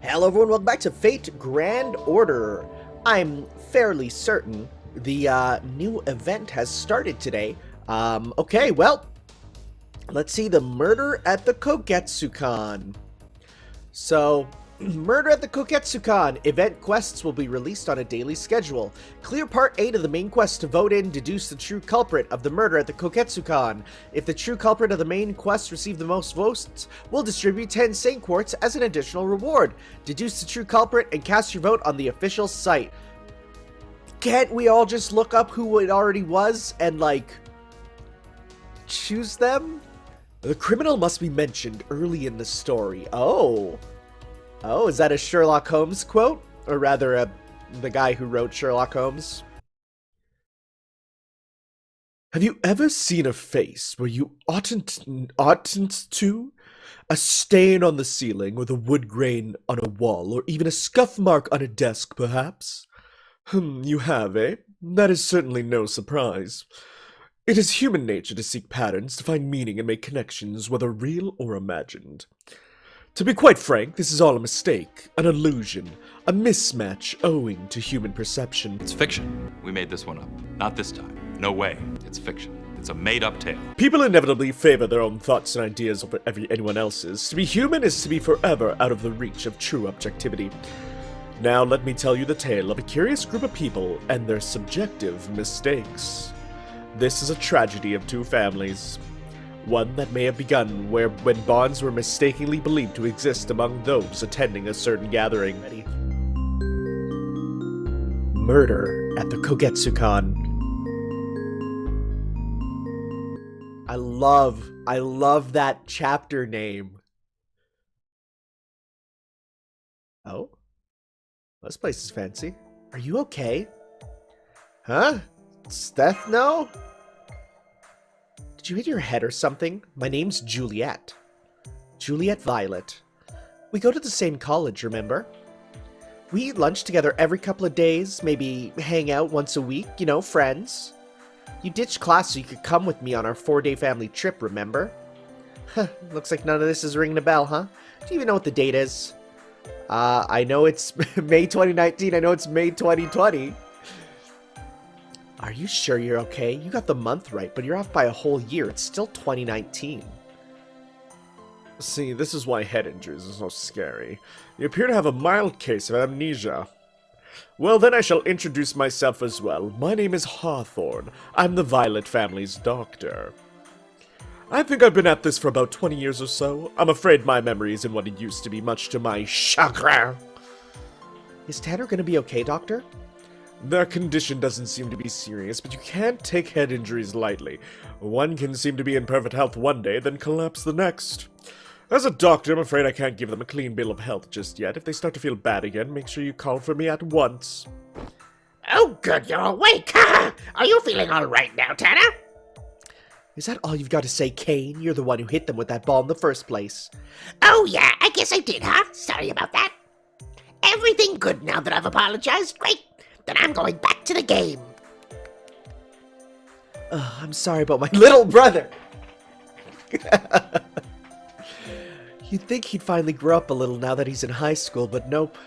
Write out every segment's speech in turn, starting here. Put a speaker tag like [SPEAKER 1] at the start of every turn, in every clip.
[SPEAKER 1] Hello everyone, welcome back to Fate Grand Order. I'm fairly certain the new event has started today. Okay, well, let's see, the murder at the Kogetsukan. So, murder at the Koketsukan. Event quests will be released on a daily schedule. Clear part 8 of the main quest to vote in, deduce the true culprit of the murder at the Koketsukan. If the true culprit of the main quest receives the most votes, we'll distribute 10 Saint Quartz as an additional reward. Deduce the true culprit and cast your vote on the official site. Can't we all just look up who it already was and, like, choose them? The criminal must be mentioned early in the story. Oh, is that a Sherlock Holmes quote? Or rather, the guy who wrote Sherlock Holmes? Have you ever seen a face where you oughtn't to? A stain on the ceiling, or the wood grain on a wall, or even a scuff mark on a desk, perhaps? You have, eh? That is certainly no surprise. It is human nature to seek patterns, to find meaning and make connections, whether real or imagined. To be quite frank, this is all a mistake, an illusion, a mismatch owing to human perception.
[SPEAKER 2] It's fiction. We made this one up. Not this time. No way. It's fiction. It's a made-up tale.
[SPEAKER 1] People inevitably favor their own thoughts and ideas over anyone else's. To be human is to be forever out of the reach of true objectivity. Now let me tell you the tale of a curious group of people and their subjective mistakes. This is a tragedy of two families. One that may have begun when bonds were mistakenly believed to exist among those attending a certain gathering. Murder at the Kogetsukan. I love that chapter name. Oh? This place is fancy. Are you okay? Huh? Steph, no? Did you hit your head or something? My name's Juliet. Juliet Violet. We go to the same college, remember? We eat lunch together every couple of days, maybe hang out once a week, you know, friends. You ditched class so you could come with me on our 4-day family trip, remember? Huh, looks like none of this is ringing a bell, huh? Do you even know what the date is? I know it's May 2019, I know it's May 2020. Are you sure you're okay? You got the month right, but you're off by a whole year. It's still 2019. See, this is why head injuries are so scary. You appear to have a mild case of amnesia. Well, then I shall introduce myself as well. My name is Hawthorne. I'm the Violet family's doctor. I think I've been at this for about 20 years or so. I'm afraid my memory isn't what it used to be, much to my chagrin. Is Tanner gonna be okay, Doctor? Their condition doesn't seem to be serious, but you can't take head injuries lightly. One can seem to be in perfect health one day, then collapse the next. As a doctor, I'm afraid I can't give them a clean bill of health just yet. If they start to feel bad again, make sure you call for me at once.
[SPEAKER 3] Oh, good, you're awake. Are you feeling all right now, Tanner?
[SPEAKER 1] Is that all you've got to say, Kane? You're the one who hit them with that ball in the first place.
[SPEAKER 3] Oh, yeah, I guess I did, huh? Sorry about that. Everything good now that I've apologized? Great. Then I'm going back to the game.
[SPEAKER 1] I'm sorry about my little brother. You'd think he'd finally grow up a little now that he's in high school, but nope.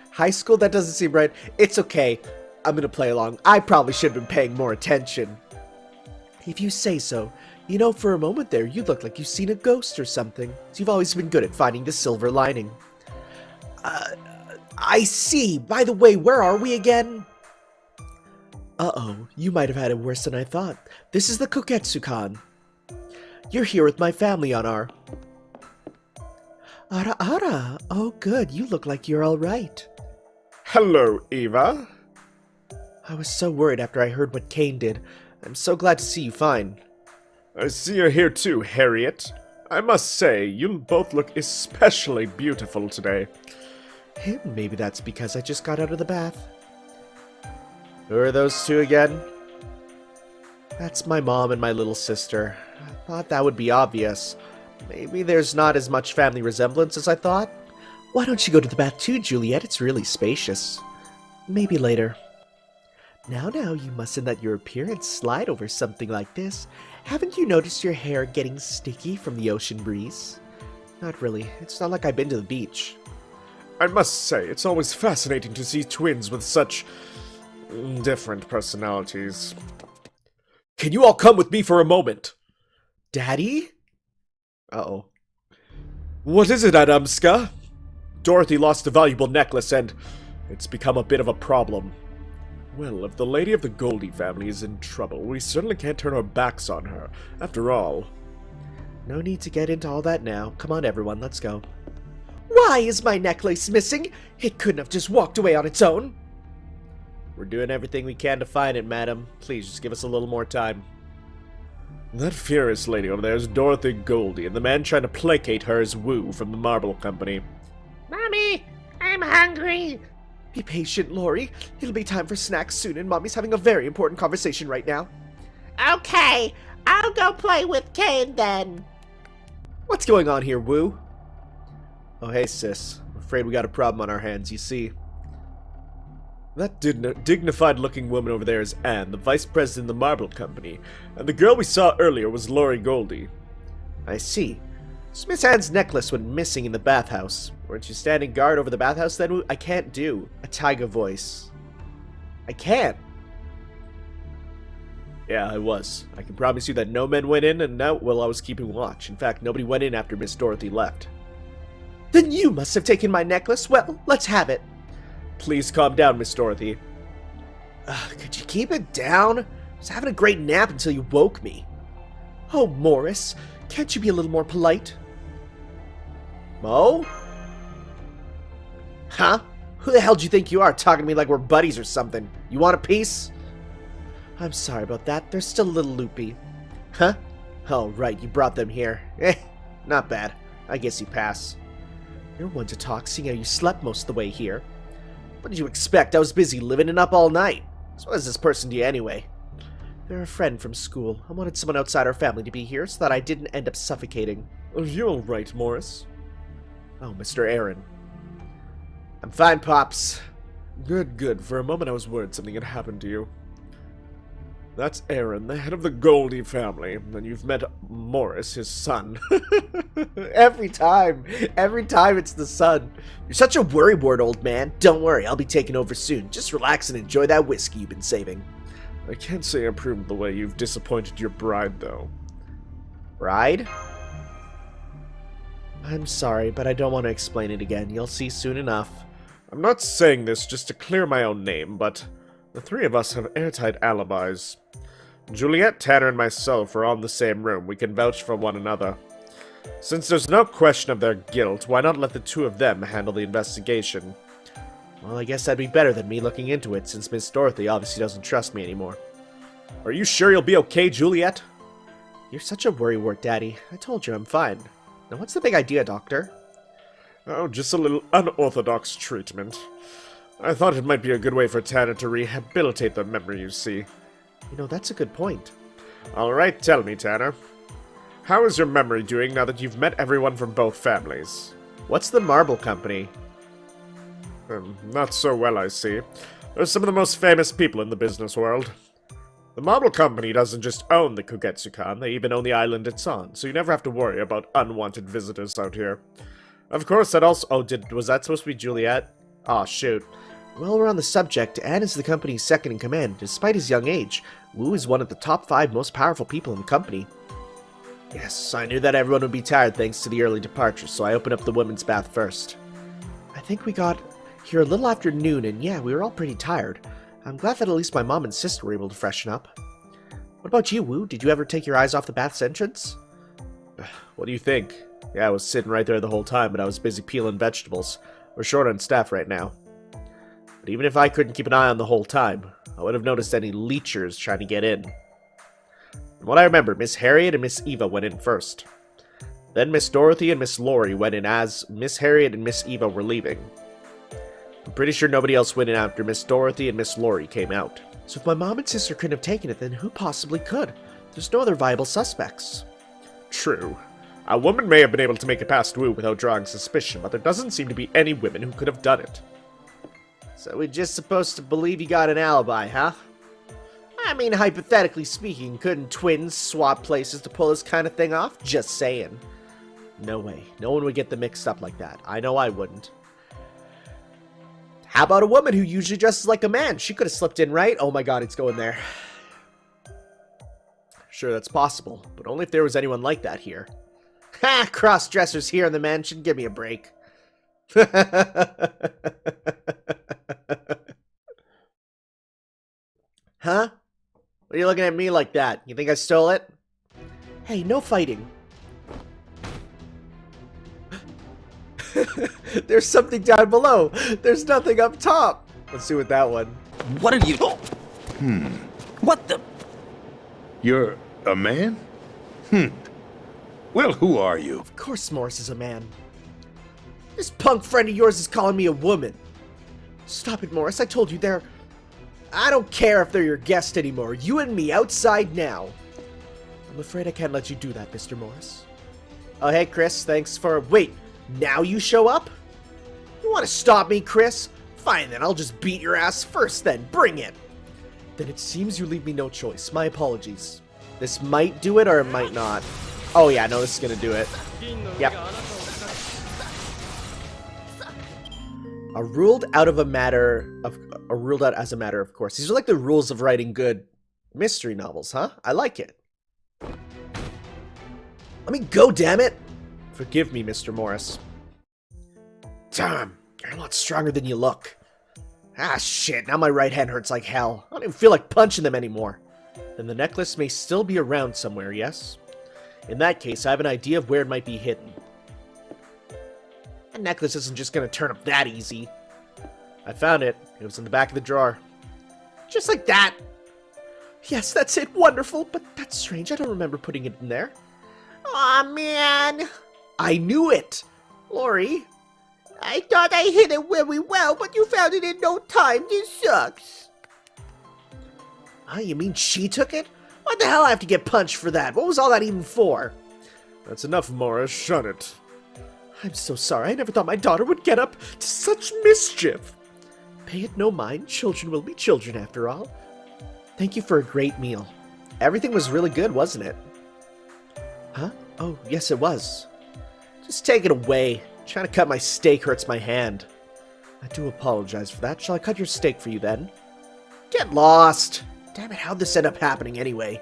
[SPEAKER 1] High school? That doesn't seem right. It's okay. I'm gonna play along. I probably should have been paying more attention. If you say so. You know, for a moment there, you look like you've seen a ghost or something. You've always been good at finding the silver lining. I see. By the way, where are we again? Uh-oh, you might have had it worse than I thought. This is the Kogetsukan. You're here with my family on our... Ara. Oh, good. You look like you're all right.
[SPEAKER 4] Hello, Eva.
[SPEAKER 1] I was so worried after I heard what Kane did. I'm so glad to see you fine.
[SPEAKER 4] I see you're here too, Harriet. I must say, you both look especially beautiful today.
[SPEAKER 1] Maybe that's because I just got out of the bath. Who are those two again? That's my mom and my little sister. I thought that would be obvious. Maybe there's not as much family resemblance as I thought. Why don't you go to the bath too, Juliet? It's really spacious. Maybe later. Now, you mustn't let your appearance slide over something like this. Haven't you noticed your hair getting sticky from the ocean breeze? Not really. It's not like I've been to the beach.
[SPEAKER 4] I must say, it's always fascinating to see twins with such different personalities. Can you all come with me for a moment?
[SPEAKER 1] Daddy? Uh-oh.
[SPEAKER 4] What is it, Adamska? Dorothy lost a valuable necklace and it's become a bit of a problem. Well, if the lady of the Goldie family is in trouble, we certainly can't turn our backs on her. After all...
[SPEAKER 1] No need to get into all that now. Come on, everyone, let's go. Why is my necklace missing? It couldn't have just walked away on its own. We're doing everything we can to find it, madam. Please, just give us a little more time.
[SPEAKER 4] That furious lady over there is Dorothy Goldie, and the man trying to placate her is Wu from the Marble Company.
[SPEAKER 3] Mommy, I'm hungry.
[SPEAKER 1] Be patient, Lori. It'll be time for snacks soon, and Mommy's having a very important conversation right now.
[SPEAKER 3] Okay, I'll go play with Kane then.
[SPEAKER 1] What's going on here, Wu? Oh, hey, sis. I'm afraid we got a problem on our hands, you see.
[SPEAKER 4] That dignified-looking woman over there is Anne, the vice president of the Marble Company, and the girl we saw earlier was Lori Goldie.
[SPEAKER 1] I see. So Miss Anne's necklace went missing in the bathhouse. Weren't you standing guard over the bathhouse then, Wu? I can't do a tiger voice. I can't. Yeah, I was. I can promise you that no men went in and out while I was keeping watch. In fact, nobody went in after Miss Dorothy left. Then you must have taken my necklace. Well, let's have it.
[SPEAKER 4] Please calm down, Miss Dorothy.
[SPEAKER 1] Could you keep it down? I was having a great nap until you woke me. Oh, Morris, can't you be a little more polite? Mo? Huh? Who the hell do you think you are, talking to me like we're buddies or something? You want a piece? I'm sorry about that. They're still a little loopy. Huh? Oh, right, you brought them here. Not bad. I guess you pass. You're one to talk, seeing how you slept most of the way here. What did you expect? I was busy living it up all night. So what is this person to you anyway? They're a friend from school. I wanted someone outside our family to be here so that I didn't end up suffocating.
[SPEAKER 4] Are you all right, Morris?
[SPEAKER 1] Oh, Mr. Aaron. I'm fine, Pops.
[SPEAKER 4] Good, good. For a moment I was worried something had happened to you. That's Aaron, the head of the Goldie family. And you've met Morris, his son.
[SPEAKER 1] Every time it's the son. You're such a worrywart, old man. Don't worry, I'll be taking over soon. Just relax and enjoy that whiskey you've been saving.
[SPEAKER 4] I can't say I approve of the way you've disappointed your bride, though.
[SPEAKER 1] Bride? I'm sorry, but I don't want to explain it again. You'll see soon enough.
[SPEAKER 4] I'm not saying this just to clear my own name, but the three of us have airtight alibis. Juliet, Tanner, and myself are all in the same room. We can vouch for one another. Since there's no question of their guilt, why not let the two of them handle the investigation?
[SPEAKER 1] Well, I guess that'd be better than me looking into it, since Miss Dorothy obviously doesn't trust me anymore.
[SPEAKER 4] Are you sure you'll be okay, Juliet?
[SPEAKER 1] You're such a worrywart, Daddy. I told you I'm fine. Now what's the big idea, Doctor?
[SPEAKER 4] Oh, just a little unorthodox treatment. I thought it might be a good way for Tanner to rehabilitate the memory, you see.
[SPEAKER 1] You know, that's a good point.
[SPEAKER 4] Alright, tell me, Tanner. How is your memory doing now that you've met everyone from both families?
[SPEAKER 1] What's the Marble Company?
[SPEAKER 4] Not so well, I see. They're some of the most famous people in the business world. The Marble Company doesn't just own the Kogetsukan, they even own the island it's on, so you never have to worry about unwanted visitors out here. Of course, that also... Oh, was that supposed to be Juliet? Aw, shoot. Well, we're on the subject. Anne is the company's second in command. Despite his young age, Wu is one of the top 5 most powerful people in the company. Yes, I knew that everyone would be tired thanks to the early departure, so I opened up the women's bath first. I think we got here a little after noon, and yeah, we were all pretty tired. I'm glad that at least my mom and sister were able to freshen up. What about you, Wu? Did you ever take your eyes off the bath's entrance? What do you think? Yeah, I was sitting right there the whole time, but I was busy peeling vegetables. We're short on staff right now. But even if I couldn't keep an eye on the whole time, I would have noticed any leechers trying to get in. From what I remember, Miss Harriet and Miss Eva went in first. Then Miss Dorothy and Miss Lori went in as Miss Harriet and Miss Eva were leaving. I'm pretty sure nobody else went in after Miss Dorothy and Miss Lori came out. So if my mom and sister couldn't have taken it, then who possibly could? There's no other viable suspects. True. A woman may have been able to make it past Wu without drawing suspicion, but there doesn't seem to be any women who could have done it. So we're just supposed to believe you got an alibi, huh? I mean, hypothetically speaking, couldn't twins swap places to pull this kind of thing off? Just saying. No way. No one would get them mixed up like that. I know I wouldn't.
[SPEAKER 1] How about a woman who usually dresses like a man? She could have slipped in, right? Oh my god, it's going there. Sure, that's possible, but only if there was anyone like that here. Ha! Cross-dressers here in the mansion. Give me a break. Huh? What are you looking at me like that? You think I stole it? Hey, no fighting. There's something down below. There's nothing up top. Let's see with that one.
[SPEAKER 5] What are you... What the...
[SPEAKER 6] You're a man? Well, who are you?
[SPEAKER 1] Of course Morris is a man. This punk friend of yours is calling me a woman. Stop it, Morris. I told you they're... I don't care if they're your guest anymore. You and me outside now. I'm afraid I can't let you do that, Mr. Morris. Oh, hey, Chris. Thanks for... Wait, now you show up? You want to stop me, Chris? Fine, then. I'll just beat your ass first, then. Bring it. Then it seems you leave me no choice. My apologies. This might do it, or it might not. Oh, yeah, no, this is gonna do it. Yep. Ruled out as a matter of course. These are like the rules of writing good mystery novels, huh? I like it. Let me go, damn it! Forgive me, Mr. Morris. Damn, you're a lot stronger than you look. Ah, shit, now my right hand hurts like hell. I don't even feel like punching them anymore. Then the necklace may still be around somewhere, yes? In that case, I have an idea of where it might be hidden. That necklace isn't just gonna turn up that easy. I found it. It was in the back of the drawer. Just like that! Yes, that's it. Wonderful. But that's strange. I don't remember putting it in there. Aw, man! I knew it! Lori? I thought I hid it very well, but you found it in no time. This sucks. Ah, you mean she took it? Why the hell I have to get punched for that? What was all that even for?
[SPEAKER 4] That's enough, Morris. Shun it.
[SPEAKER 1] I'm so sorry. I never thought my daughter would get up to such mischief. Pay it no mind. Children will be children, after all. Thank you for a great meal. Everything was really good, wasn't it? Huh? Oh, yes, it was. Just take it away. Trying to cut my steak hurts my hand. I do apologize for that. Shall I cut your steak for you, then? Get lost! Damn it, how'd this end up happening, anyway?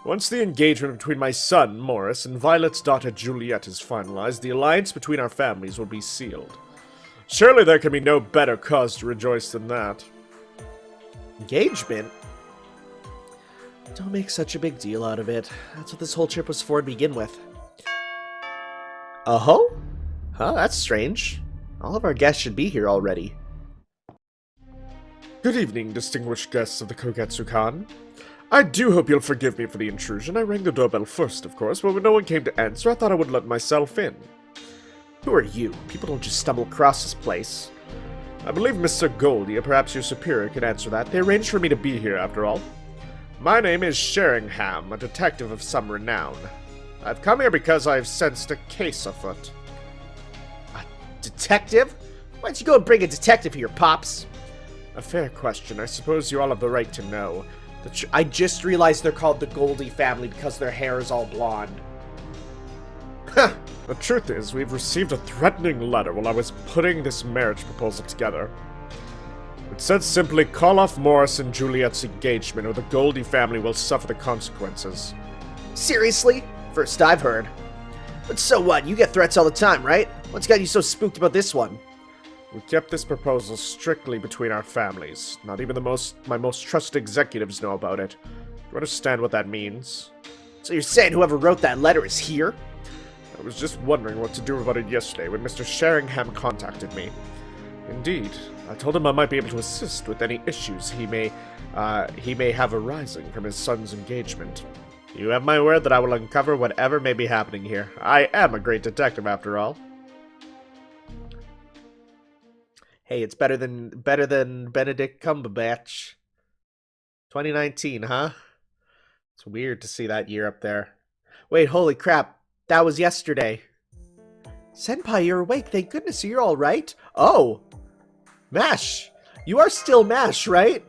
[SPEAKER 4] Once the engagement between my son, Morris, and Violet's daughter, Juliet, is finalized, the alliance between our families will be sealed. Surely there can be no better cause to rejoice than that.
[SPEAKER 1] Engagement? Don't make such a big deal out of it. That's what this whole trip was for to begin with. Oh? Huh, that's strange. All of our guests should be here already.
[SPEAKER 4] Good evening, distinguished guests of the Kogetsukan. I do hope you'll forgive me for the intrusion. I rang the doorbell first, of course, but when no one came to answer, I thought I would let myself in.
[SPEAKER 1] Who are you? People don't just stumble across this place.
[SPEAKER 4] I believe Mr. Goldie, or perhaps your superior, can answer that. They arranged for me to be here, after all. My name is Sheringham, a detective of some renown. I've come here because I've sensed a case afoot.
[SPEAKER 1] A detective? Why don't you go and bring a detective here, Pops?
[SPEAKER 4] A fair question. I suppose you all have the right to know.
[SPEAKER 1] I just realized they're called the Goldie family because their hair is all blonde.
[SPEAKER 4] Huh. The truth is, we've received a threatening letter while I was putting this marriage proposal together. It said simply, call off Morris and Juliet's engagement or the Goldie family will suffer the consequences.
[SPEAKER 1] Seriously? First I've heard. But so what? You get threats all the time, right? What's got you so spooked about this one?
[SPEAKER 4] We kept this proposal strictly between our families. Not even my most trusted executives know about it. Do you understand what that means?
[SPEAKER 1] So you're saying whoever wrote that letter is here?
[SPEAKER 4] I was just wondering what to do about it yesterday when Mr. Sheringham contacted me. Indeed, I told him I might be able to assist with any issues he may have arising from his son's engagement. You have my word that I will uncover whatever may be happening here. I am a great detective, after all.
[SPEAKER 1] Hey, it's better than Benedict Cumberbatch. 2019, huh? It's weird to see that year up there. Wait, holy crap. That was yesterday. Senpai, you're awake. Thank goodness you're all right. Oh. Mash. You are still Mash, right?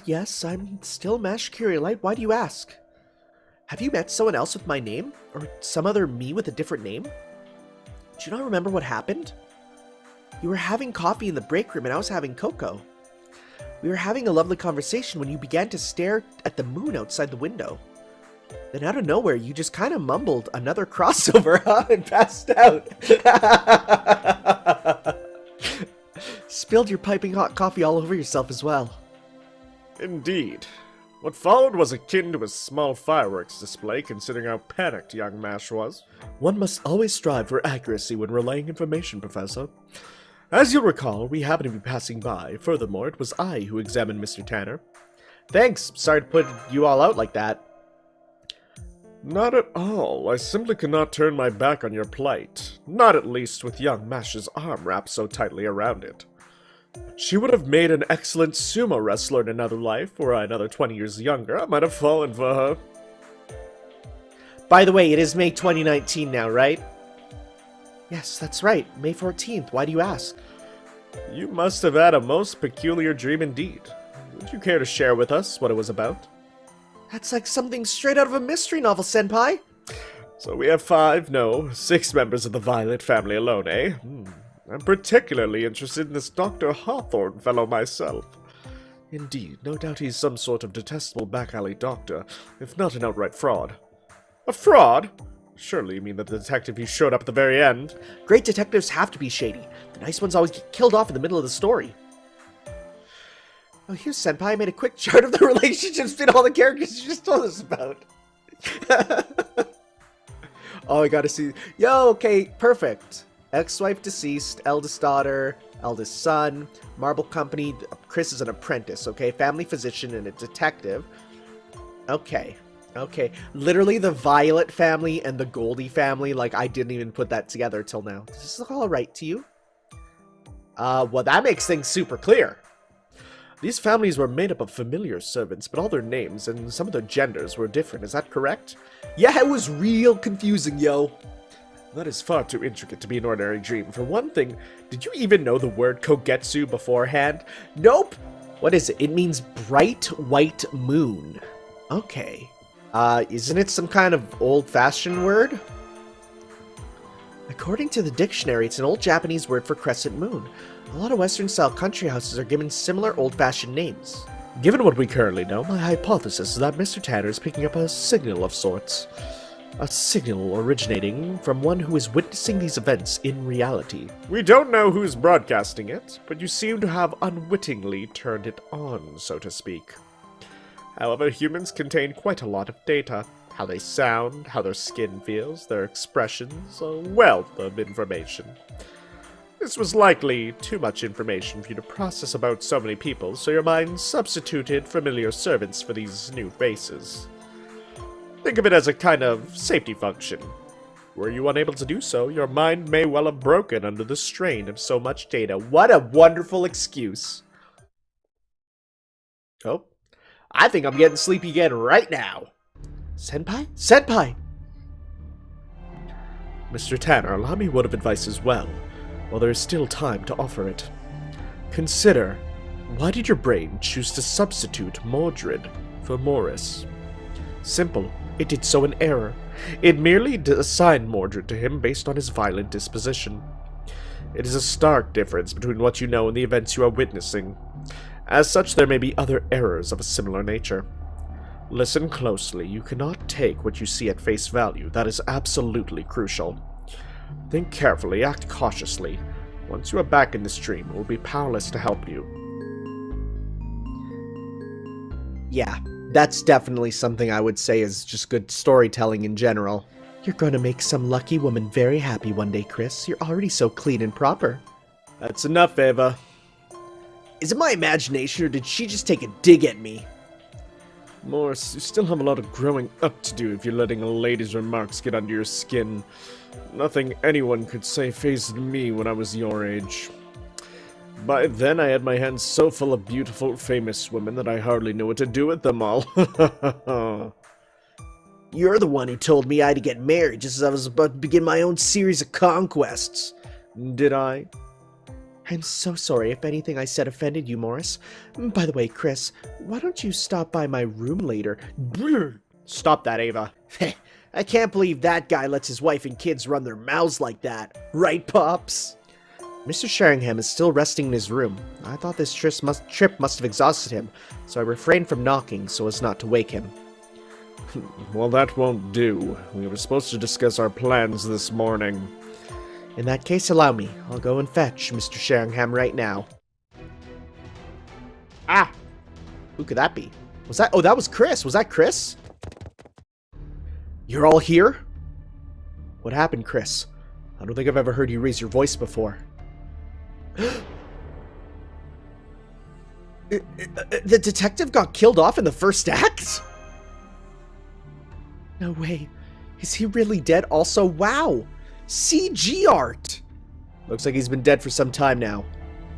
[SPEAKER 1] Yes, I'm still Mash Curiolite. Why do you ask? Have you met someone else with my name? Or some other me with a different name? Do you not remember what happened? You were having coffee in the break room and I was having cocoa. We were having a lovely conversation when you began to stare at the moon outside the window. Then out of nowhere, you just kind of mumbled another crossover, huh? And passed out. Spilled your piping hot coffee all over yourself as well.
[SPEAKER 4] Indeed. What followed was akin to a small fireworks display, considering how panicked young Mash was.
[SPEAKER 1] One must always strive for accuracy when relaying information, Professor. As you'll recall, we happened to be passing by. Furthermore, it was I who examined Mr. Tanner. Thanks. Sorry to put you all out like that.
[SPEAKER 4] Not at all. I simply cannot turn my back on your plight. Not at least with young Mash's arm wrapped so tightly around it. She would have made an excellent sumo wrestler in another life. Were I another 20 years younger, I might have fallen for her.
[SPEAKER 1] By the way, it is May 2019 now, right? Yes, that's right. May 14th. Why do you ask?
[SPEAKER 4] You must have had a most peculiar dream indeed. Would you care to share with us what it was about?
[SPEAKER 1] That's like something straight out of a mystery novel, Senpai.
[SPEAKER 4] So we have 6 members of the Violet family alone, eh? I'm particularly interested in this Dr. Hawthorne fellow myself. Indeed, no doubt he's some sort of detestable back-alley doctor, if not an outright fraud. A fraud? Surely you mean the detective who showed up at the very end?
[SPEAKER 1] Great detectives have to be shady. The nice ones always get killed off in the middle of the story. Oh, here's Senpai. I made a quick chart of the relationships between all the characters you just told us about. Oh, I gotta see. Yo, okay, perfect. Ex-wife deceased, eldest daughter, eldest son, marble company. Chris is an apprentice, okay? Family physician and a detective. Okay. Okay. Literally the Violet family and the Goldie family. Like, I didn't even put that together till now. Does this look all right to you? Well, that makes things super clear. These families were made up of familiar servants, but all their names and some of their genders were different. Is that correct? Yeah, it was real confusing, yo. That is far too intricate to be an ordinary dream. For one thing, did you even know the word Kogetsu beforehand? Nope. What is it? It means bright white moon. Okay. Isn't it some kind of old-fashioned word? According to the dictionary, it's an old Japanese word for crescent moon. A lot of Western-style country houses are given similar old-fashioned names. Given what we currently know, my hypothesis is that Mr. Tanner is picking up a signal of sorts. A signal originating from one who is witnessing these events in reality. We don't know who's broadcasting it, but you seem to have unwittingly turned it on, so to speak. However, humans contain quite a lot of data. How they sound, how their skin feels, their expressions, a wealth of information. This was likely too much information for you to process about so many people, so your mind substituted familiar servants for these new faces. Think of it as a kind of safety function. Were you unable to do so, your mind may well have broken under the strain of so much data. What a wonderful excuse. Oh, I think I'm getting sleepy again right now. Senpai? Senpai! Mr. Tanner, allow me a word of advice as well, while there is still time to offer it. Consider, why did your brain choose to substitute Mordred for Morris? Simple. It did so in error. It merely assigned Mordred to him based on his violent disposition. It is a stark difference between what you know and the events you are witnessing. As such, there may be other errors of a similar nature. Listen closely. You cannot take what you see at face value. That is absolutely crucial. Think carefully, act cautiously. Once you are back in the stream, it will be powerless to help you. Yeah, that's definitely something I would say is just good storytelling in general. You're going to make some lucky woman very happy one day, Chris. You're already so clean and proper. That's enough, Ava. Is it my imagination, or did she just take a dig at me? Morris, you still have a lot of growing up to do if you're letting a lady's remarks get under your skin. Nothing anyone could say fazed me when I was your age. By then, I had my hands so full of beautiful, famous women that I hardly knew what to do with them all. You're the one who told me I had to get married just as I was about to begin my own series of conquests. Did I? I'm so sorry if anything I said offended you, Morris. By the way, Chris, why don't you stop by my room later? Stop that, Ava. I can't believe that guy lets his wife and kids run their mouths like that. Right, Pops? Mr. Sheringham is still resting in his room. I thought this trip must have exhausted him, so I refrained from knocking so as not to wake him.
[SPEAKER 4] Well, that won't do. We were supposed to discuss our plans this morning.
[SPEAKER 1] In that case, allow me. I'll go and fetch Mr. Sheringham right now. Ah! Who could that be? Was that... Oh, that was Chris! Was that Chris? You're all here? What happened, Chris? I don't think I've ever heard you raise your voice before. The detective got killed off in the first act? No way. Is he really dead also? Wow! CG art! Looks like he's been dead for some time now.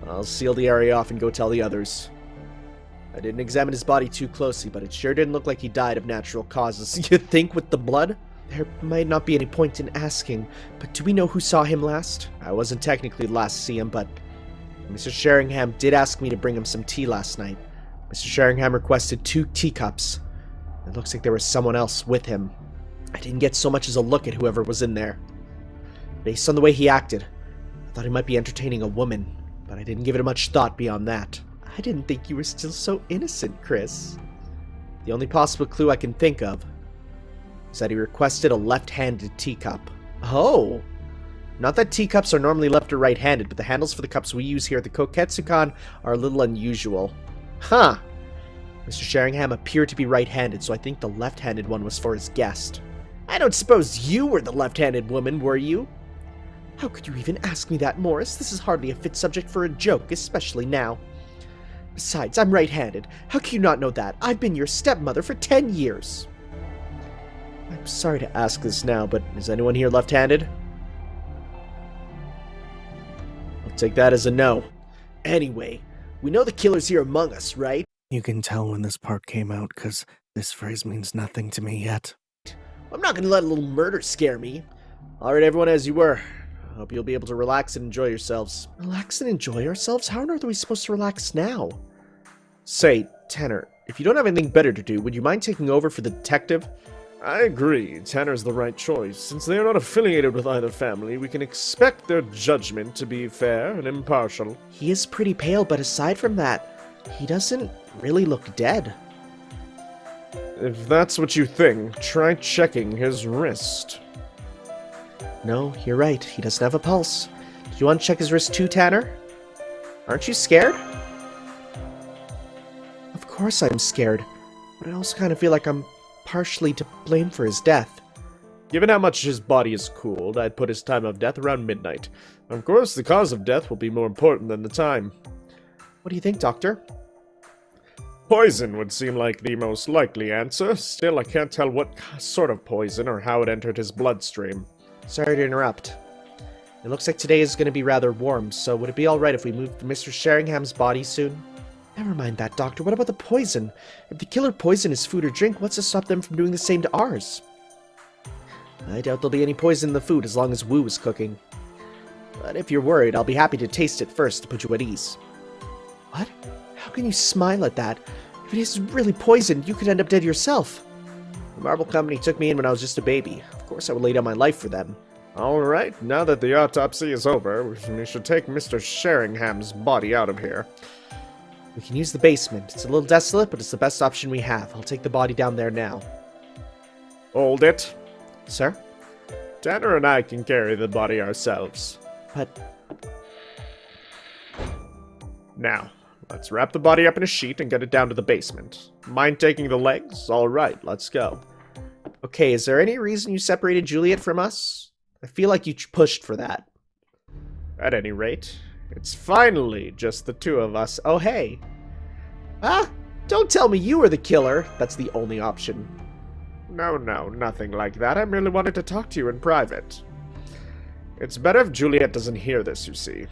[SPEAKER 1] I'll seal the area off and go tell the others. I didn't examine his body too closely, but it sure didn't look like he died of natural causes. You think with the blood? There might not be any point in asking, but do we know who saw him last? I wasn't technically the last to see him, but Mr. Sheringham did ask me to bring him some tea last night. Mr. Sheringham requested 2 teacups. It looks like there was someone else with him. I didn't get so much as a look at whoever was in there. Based on the way he acted, I thought he might be entertaining a woman, but I didn't give it much thought beyond that. I didn't think you were still so innocent, Chris. The only possible clue I can think of is that he requested a left-handed teacup. Oh! Not that teacups are normally left or right-handed, but the handles for the cups we use here at the Koketsukan are a little unusual. Huh! Mr. Sheringham appeared to be right-handed, so I think the left-handed one was for his guest. I don't suppose you were the left-handed woman, were you? How could you even ask me that, Morris? This is hardly a fit subject for a joke, especially now. Besides, I'm right-handed. How can you not know that? I've been your stepmother for 10 years. I'm sorry to ask this now, but is anyone here left-handed? I'll take that as a no. Anyway, we know the killer's here among us, right?
[SPEAKER 7] You can tell when this part came out, because this phrase means nothing to me yet.
[SPEAKER 1] I'm not going to let a little murder scare me. All right, everyone, as you were. I hope you'll be able to relax and enjoy yourselves. Relax and enjoy ourselves? How on earth are we supposed to relax now? Say, Tanner, if you don't have anything better to do, would you mind taking over for the detective?
[SPEAKER 4] I agree. Tanner's the right choice. Since they are not affiliated with either family, we can expect their judgment to be fair and impartial.
[SPEAKER 1] He is pretty pale, but aside from that, he doesn't really look dead.
[SPEAKER 4] If that's what you think, try checking his wrist.
[SPEAKER 1] No, you're right. He doesn't have a pulse. Do you want to check his wrist too, Tanner? Aren't you scared? Of course I'm scared, but I also kind of feel like I'm partially to blame for his death.
[SPEAKER 4] Given how much his body is cooled, I'd put his time of death around midnight. Of course, the cause of death will be more important than the time.
[SPEAKER 1] What do you think, Doctor?
[SPEAKER 4] Poison would seem like the most likely answer. Still, I can't tell what sort of poison or how it entered his bloodstream.
[SPEAKER 1] Sorry to interrupt. It looks like today is going to be rather warm, so would it be alright if we moved Mr. Sheringham's body soon? Never mind that, Doctor. What about the poison? If the killer poisoned his food or drink, what's to stop them from doing the same to ours? I doubt there'll be any poison in the food as long as Wu is cooking. But if you're worried, I'll be happy to taste it first to put you at ease. What? How can you smile at that? If it is really poisoned, you could end up dead yourself. The Marble Company took me in when I was just a baby. Of course I would lay down my life for them.
[SPEAKER 4] Alright, now that the autopsy is over, we should take Mr. Sheringham's body out of here.
[SPEAKER 1] We can use the basement. It's a little desolate, but it's the best option we have. I'll take the body down there now.
[SPEAKER 4] Hold it.
[SPEAKER 1] Sir?
[SPEAKER 4] Tanner and I can carry the body ourselves.
[SPEAKER 1] But...
[SPEAKER 4] Now, let's wrap the body up in a sheet and get it down to the basement. Mind taking the legs? Alright, let's go.
[SPEAKER 1] Okay, is there any reason you separated Juliet from us? I feel like you pushed for that.
[SPEAKER 4] At any rate, it's finally just the two of us.
[SPEAKER 1] Oh, hey. Ah, don't tell me you were the killer. That's the only option.
[SPEAKER 4] No, nothing like that. I merely wanted to talk to you in private. It's better if Juliet doesn't hear this, you see.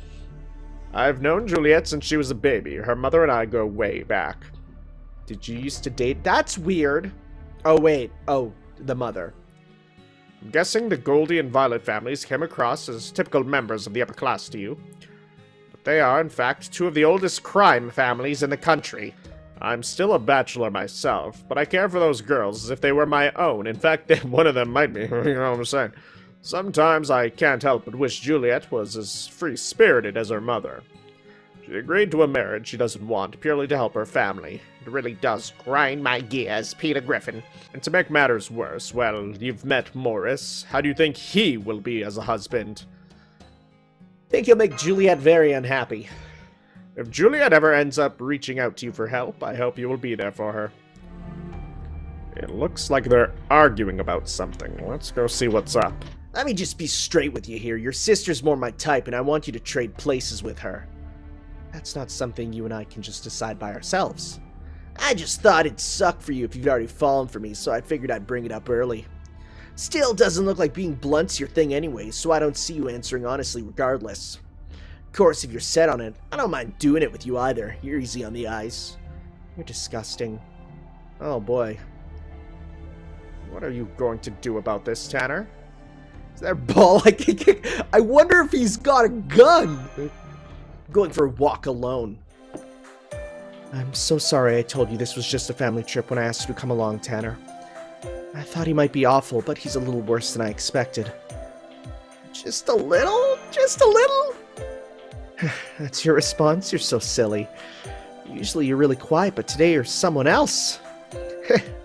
[SPEAKER 4] I've known Juliet since she was a baby. Her mother and I go way back.
[SPEAKER 1] Did you used to date? That's weird. Oh, wait. Oh, the mother.
[SPEAKER 4] I'm guessing the Goldie and Violet families came across as typical members of the upper class to you. But they are, in fact, two of the oldest crime families in the country. I'm still a bachelor myself, but I care for those girls as if they were my own. In fact, one of them might be, you know what I'm saying. Sometimes I can't help but wish Juliet was as free-spirited as her mother. She agreed to a marriage she doesn't want purely to help her family. It really does grind my gears, Peter Griffin. And to make matters worse, well, you've met Morris. How do you think he will be as a husband?
[SPEAKER 1] Think you'll make Juliet very unhappy.
[SPEAKER 4] If Juliet ever ends up reaching out to you for help, I hope you will be there for her. It looks like they're arguing about something. Let's go see what's up.
[SPEAKER 1] Let me just be straight with you here. Your sister's more my type, and I want you to trade places with her. That's not something you and I can just decide by ourselves. I just thought it'd suck for you if you'd already fallen for me, so I figured I'd bring it up early. Still, doesn't look like being blunt's your thing anyway, so I don't see you answering honestly regardless. Of course, if you're set on it, I don't mind doing it with you either. You're easy on the eyes. You're disgusting. Oh boy.
[SPEAKER 4] What are you going to do about this, Tanner?
[SPEAKER 1] Is that a ball I can kick? I wonder if he's got a gun! I'm going for a walk alone. I'm so sorry I told you this was just a family trip when I asked you to come along, Tanner. I thought he might be awful, but he's a little worse than I expected. Just a little? Just a little? That's your response? You're so silly. Usually you're really quiet, but today you're someone else.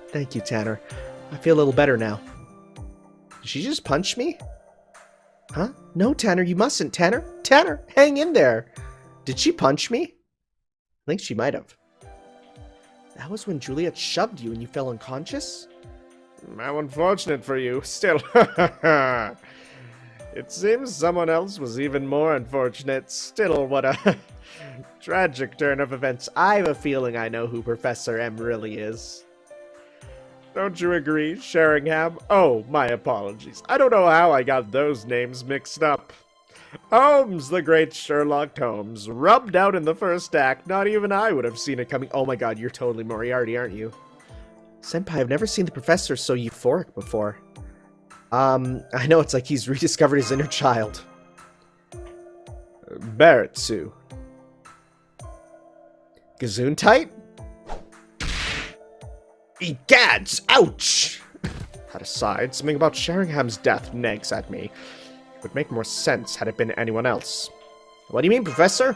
[SPEAKER 1] Thank you, Tanner. I feel a little better now. Did she just punch me? Huh? No, Tanner, you mustn't. Tanner? Tanner, hang in there. Did she punch me? I think she might have. That was when Juliet shoved you and you fell unconscious?
[SPEAKER 4] How unfortunate for you. Still, it seems someone else was even more unfortunate. Still, what a tragic turn of events.
[SPEAKER 1] I have a feeling I know who Professor M really is.
[SPEAKER 4] Don't you agree, Sheringham? Oh, my apologies. I don't know how I got those names mixed up. Holmes, the great Sherlock Holmes, rubbed out in the first act. Not even I would have seen it coming. Oh my god, you're totally Moriarty, aren't you? Senpai, I've never seen the professor so euphoric before. I know, it's like he's rediscovered his inner child. Baratsu. Gesundheit? Egads! Ouch! That aside, something about Sheringham's death nags at me. It would make more sense had it been anyone else. What do you mean, Professor?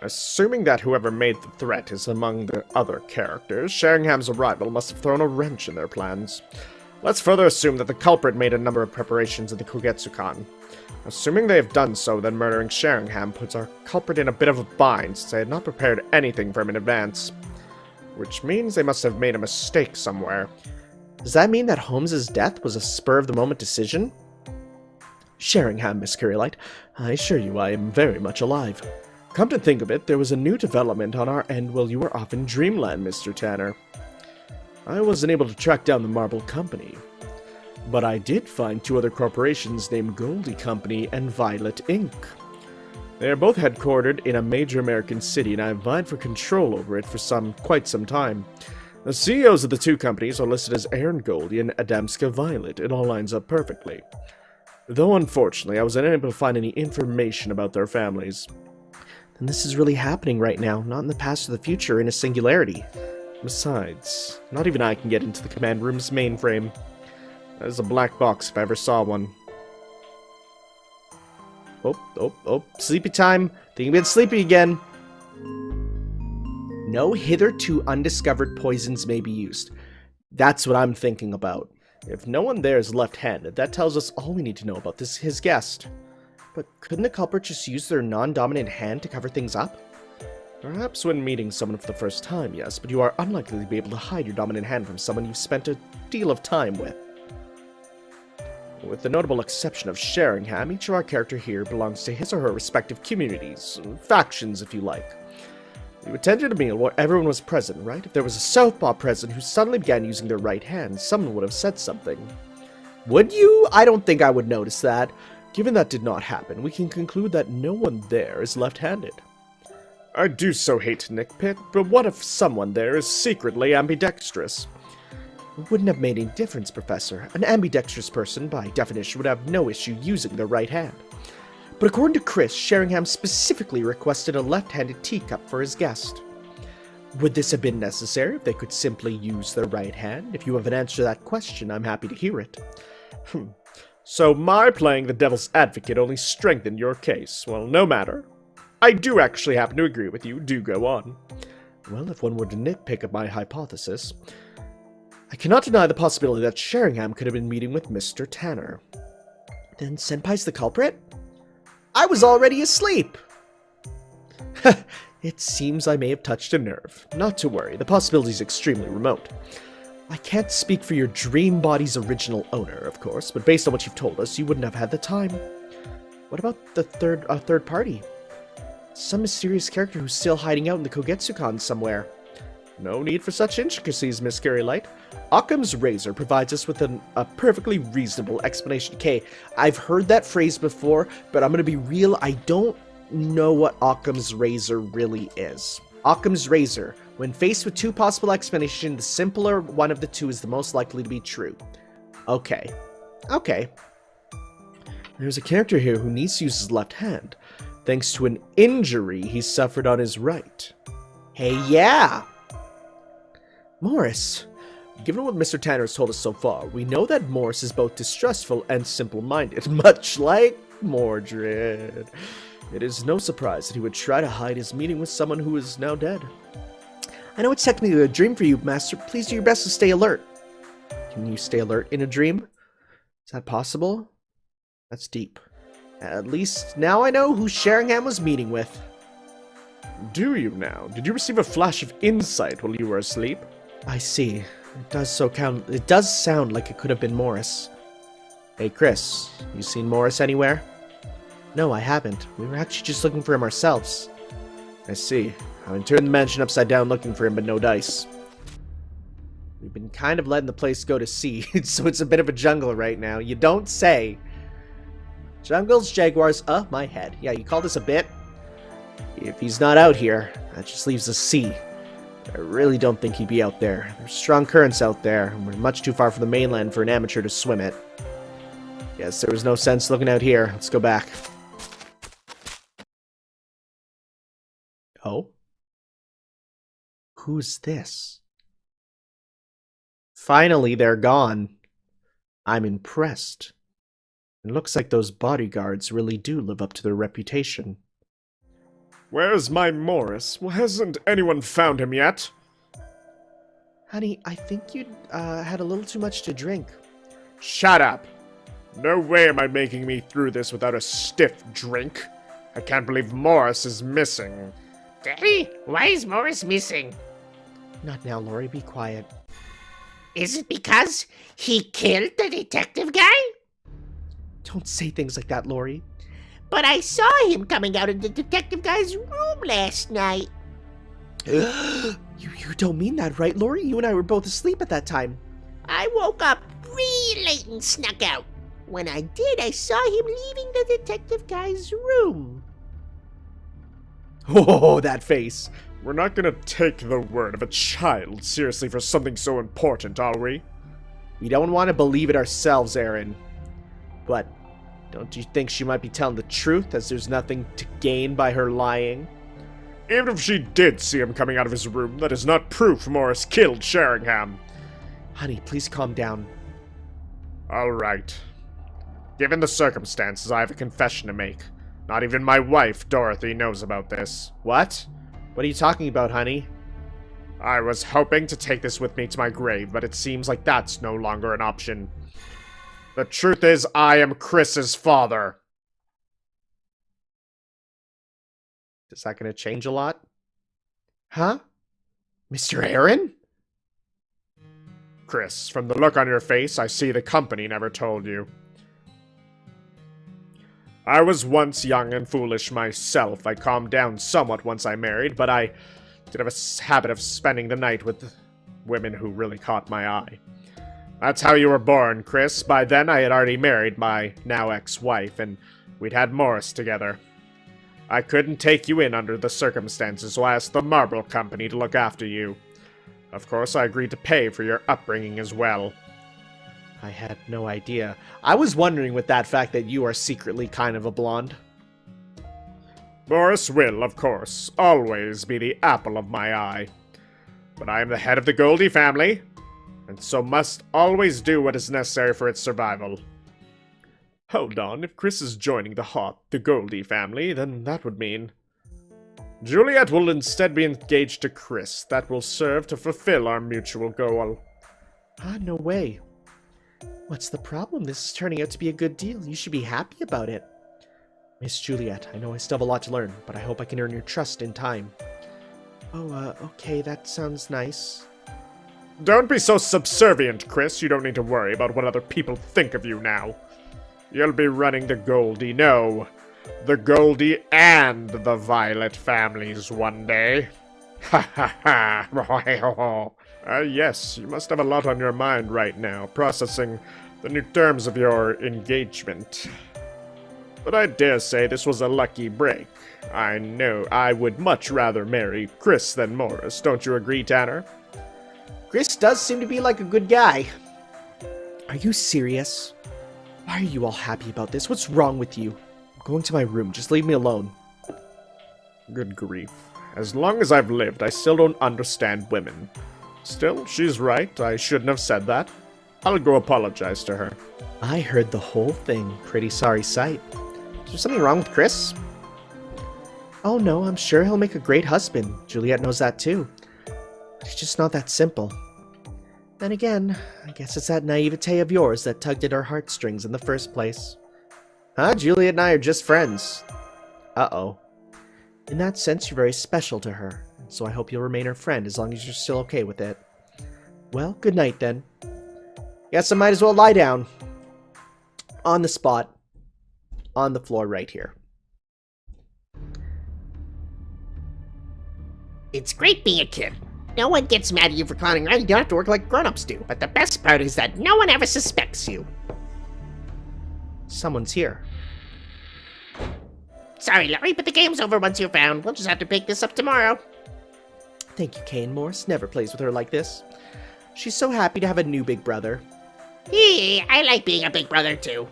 [SPEAKER 4] Assuming that whoever made the threat is among the other characters, Sheringham's arrival must have thrown a wrench in their plans. Let's further assume that the culprit made a number of preparations in the Kogetsukan. Assuming they have done so, then murdering Sheringham puts our culprit in a bit of a bind, since they had not prepared anything for him in advance. Which means they must have made a mistake somewhere. Does that mean that Holmes' death was a spur-of-the-moment decision? Sheringham, Miss Curlight, I assure you I am very much alive. Come to think of it, there was a new development on our end while you were off in Dreamland, Mr. Tanner. I wasn't able to track down the Marble Company, but I did find two other corporations named Goldie Company and Violet Inc. They are both headquartered in a major American city, and I have vied for control over it for quite some time. The CEOs of the two companies are listed as Aaron Goldie and Adamska Violet. It all lines up perfectly. Though unfortunately, I was unable to find any information about their families. And this is really happening right now, not in the past or the future, in a singularity. Besides, not even I can get into the command room's mainframe. That is a black box if I ever saw one. Oh, sleepy time. Thinking about sleepy again. No hitherto undiscovered poisons may be used. That's what I'm thinking about. If no one there is left-handed, that tells us all we need to know about his guest. But couldn't the culprit just use their non-dominant hand to cover things up? Perhaps when meeting someone for the first time, yes, but you are unlikely to be able to hide your dominant hand from someone you've spent a deal of time with. With the notable exception of Sheringham, each of our character here belongs to his or her respective communities, factions if you like. You attended a meal where everyone was present, right? If there was a southpaw present who suddenly began using their right hand, someone would have said something. Would you? I don't think I would notice that. Given that did not happen, we can conclude that no one there is left-handed. I do so hate to nitpick, but what if someone there is secretly ambidextrous? It wouldn't have made any difference, Professor. An ambidextrous person, by definition, would have no issue using their right hand. But according to Chris, Sheringham specifically requested a left-handed teacup for his guest. Would this have been necessary if they could simply use their right hand? If you have an answer to that question, I'm happy to hear it. So my playing the devil's advocate only strengthened your case. Well, no matter. I do actually happen to agree with you. Do go on.
[SPEAKER 1] Well, if one were to nitpick at my hypothesis, I cannot deny the possibility that Sheringham could have been meeting with Mr. Tanner. Then Senpai's the culprit? I was already asleep! It seems I may have touched a nerve. Not to worry, the possibility is extremely remote. I can't speak for your dream body's original owner, of course, but based on what you've told us, you wouldn't have had the time. What about the third party? Some mysterious character who's still hiding out in the Kogetsukan somewhere. No need for such intricacies, Miss Light. Occam's razor provides us with a perfectly reasonable explanation. Okay, I've heard that phrase before, but I'm gonna be real, I don't know what Occam's razor really is. Occam's razor. When faced with two possible explanations, the simpler one of the two is the most likely to be true. Okay. Okay. There's a character here who needs to use his left hand, thanks to an injury he suffered on his right. Hey, yeah! Morris. Given what Mr. Tanner has told us so far, we know that Morris is both distrustful and simple-minded, much like Mordred. It is no surprise that he would try to hide his meeting with someone who is now dead. I know it's technically a dream for you, Master. Please do your best to stay alert. Can you stay alert in a dream? Is that possible? That's deep. At least now I know who Sheringham was meeting with.
[SPEAKER 4] Do you now? Did you receive a flash of insight while you were asleep?
[SPEAKER 1] I see. It does sound like it could have been Morris. Hey, Chris. You seen Morris anywhere? No, I haven't. We were actually just looking for him ourselves. I see. I've been turning the mansion upside down looking for him, but no dice. We've been kind of letting the place go to seed, so it's a bit of a jungle right now. You don't say. Jungles, jaguars, my head. Yeah, you call this a bit? If he's not out here, that just leaves the sea. I really don't think he'd be out there. There's strong currents out there, and we're much too far from the mainland for an amateur to swim it. Yes, there was no sense looking out here. Let's go back. Oh? Who's this? Finally, they're gone. I'm impressed. It looks like those bodyguards really do live up to their reputation.
[SPEAKER 4] Where's my Morris? Hasn't anyone found him yet?
[SPEAKER 1] Honey, I think you had a little too much to drink.
[SPEAKER 4] Shut up! No way am I making me through this without a stiff drink. I can't believe Morris is missing.
[SPEAKER 3] Daddy, why is Morris missing?
[SPEAKER 1] Not now, Lori. Be quiet.
[SPEAKER 3] Is it because he killed the detective guy?
[SPEAKER 1] Don't say things like that, Lori.
[SPEAKER 3] But I saw him coming out of the detective guy's room last night.
[SPEAKER 1] You don't mean that, right, Lori? You and I were both asleep at that time.
[SPEAKER 3] I woke up real late and snuck out. When I did, I saw him leaving the detective guy's room.
[SPEAKER 1] Oh, that face.
[SPEAKER 4] We're not gonna take the word of a child seriously for something so important, are we?
[SPEAKER 1] We don't want to believe it ourselves, Aaron. But don't you think she might be telling the truth, as there's nothing to gain by her lying?
[SPEAKER 4] Even if she did see him coming out of his room, that is not proof Morris killed Sheringham.
[SPEAKER 1] Honey, please calm down.
[SPEAKER 4] Alright. Given the circumstances, I have a confession to make. Not even my wife, Dorothy, knows about this.
[SPEAKER 1] What? What are you talking about, honey?
[SPEAKER 4] I was hoping to take this with me to my grave, but it seems like that's no longer an option. The truth is, I am Chris's father.
[SPEAKER 1] Is that going to change a lot? Huh? Mr. Aaron?
[SPEAKER 4] Chris, from the look on your face, I see the company never told you. I was once young and foolish myself. I calmed down somewhat once I married, but I did have a habit of spending the night with women who really caught my eye. That's how you were born, Chris. By then, I had already married my now ex-wife, and we'd had Morris together. I couldn't take you in under the circumstances, so I asked the Marble Company to look after you. Of course, I agreed to pay for your upbringing as well.
[SPEAKER 1] I had no idea. I was wondering with that fact that you are secretly kind of a blonde.
[SPEAKER 4] Morris will, of course, always be the apple of my eye. But I am the head of the Goldie family, and so must always do what is necessary for its survival. Hold on, if Chris is joining the Goldie family, then that would mean... Juliet will instead be engaged to Chris. That will serve to fulfill our mutual goal.
[SPEAKER 1] Ah, no way. What's the problem? This is turning out to be a good deal. You should be happy about it. Miss Juliet, I know I still have a lot to learn, but I hope I can earn your trust in time. Oh, okay, that sounds nice.
[SPEAKER 4] Don't be so subservient, Chris. You don't need to worry about what other people think of you now. You'll be running the Goldie, no, the Goldie and the Violet families one day. Ha ha ha. Yes, you must have a lot on your mind right now, processing the new terms of your engagement. But I dare say this was a lucky break. I know I would much rather marry Chris than Morris, don't you agree, Tanner?
[SPEAKER 1] Chris does seem to be like a good guy. Are you serious? Why are you all happy about this? What's wrong with you? I'm going to my room. Just leave me alone.
[SPEAKER 4] Good grief. As long as I've lived, I still don't understand women. Still, she's right. I shouldn't have said that. I'll go apologize to her.
[SPEAKER 1] I heard the whole thing. Pretty sorry sight. Is there something wrong with Chris? Oh no, I'm sure he'll make a great husband. Juliet knows that too. It's just not that simple. Then again, I guess it's that naivete of yours that tugged at our heartstrings in the first place. Huh? Juliet and I are just friends. Uh-oh. In that sense, you're very special to her, so I hope you'll remain her friend as long as you're still okay with it. Well, good night then. Guess I might as well lie down. On the spot. On the floor right here.
[SPEAKER 3] It's great being a kid. No one gets mad at you for clowning around. You don't have to work like grown-ups do. But the best part is that no one ever suspects you.
[SPEAKER 1] Someone's here.
[SPEAKER 3] Sorry, Larry, but the game's over once you're found. We'll just have to pick this up tomorrow.
[SPEAKER 1] Thank you, Kane. Morris never plays with her like this. She's so happy to have a new big brother.
[SPEAKER 3] Yeah, I like being a big brother, too.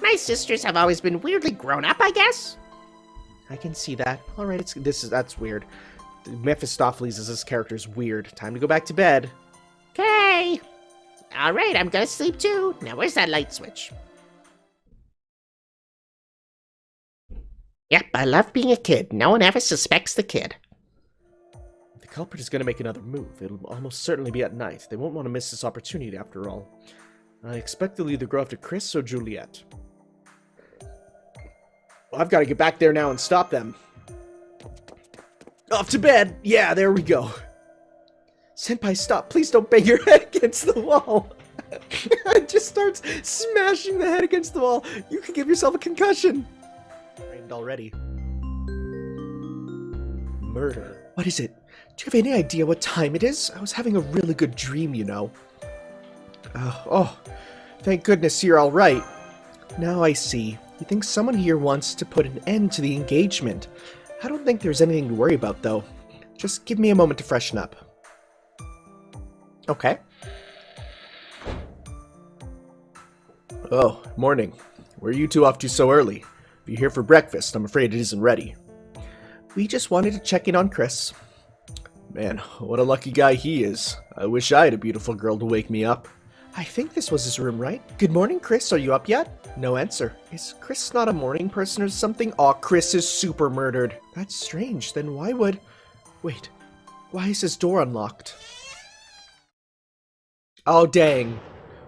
[SPEAKER 3] My sisters have always been weirdly grown up, I guess.
[SPEAKER 1] I can see that. Alright, that's weird. Mephistopheles as this character is weird. Time to go back to bed.
[SPEAKER 3] Okay. Alright, I'm gonna sleep too. Now where's that light switch? Yep, I love being a kid. No one ever suspects the kid.
[SPEAKER 1] The culprit is going to make another move. It'll almost certainly be at night. They won't want to miss this opportunity after all. I expect they'll either go after Chris or Juliet. Well, I've got to get back there now and stop them. Off to bed! Yeah, there we go. Senpai, stop. Please don't bang your head against the wall. It just starts smashing the head against the wall. You could give yourself a concussion. Trained already. Murder. What is it? Do you have any idea what time it is? I was having a really good dream, you know. Oh, thank goodness you're all right. Now I see. You think someone here wants to put an end to the engagement. I don't think there's anything to worry about, though. Just give me a moment to freshen up. Okay. Oh, morning. Where are you two off to so early? If you're here for breakfast, I'm afraid it isn't ready. We just wanted to check in on Chris. Man, what a lucky guy he is. I wish I had a beautiful girl to wake me up. I think this was his room, right? Good morning, Chris. Are you up yet? No answer. Is Chris not a morning person or something? Aw, Chris is super murdered. That's strange. Then why would... Wait. Why is his door unlocked? Oh, dang.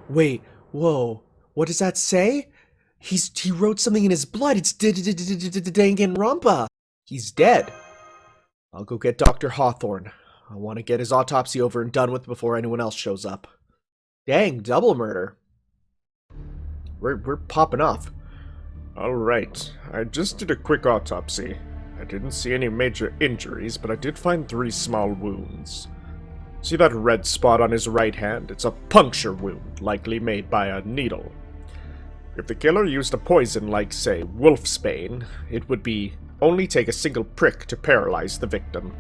[SPEAKER 1] Wait. Whoa. What does that say? He wrote something in his blood. It's Danganronpa. He's dead. I'll go get Dr. Hawthorne. I want to get his autopsy over and done with before anyone else shows up. Dang, double murder. We're popping off.
[SPEAKER 4] Alright, I just did a quick autopsy. I didn't see any major injuries, but I did find 3 small wounds. See that red spot on his right hand? It's a puncture wound, likely made by a needle. If the killer used a poison like, say, wolfsbane, it would be only take a single prick to paralyze the victim.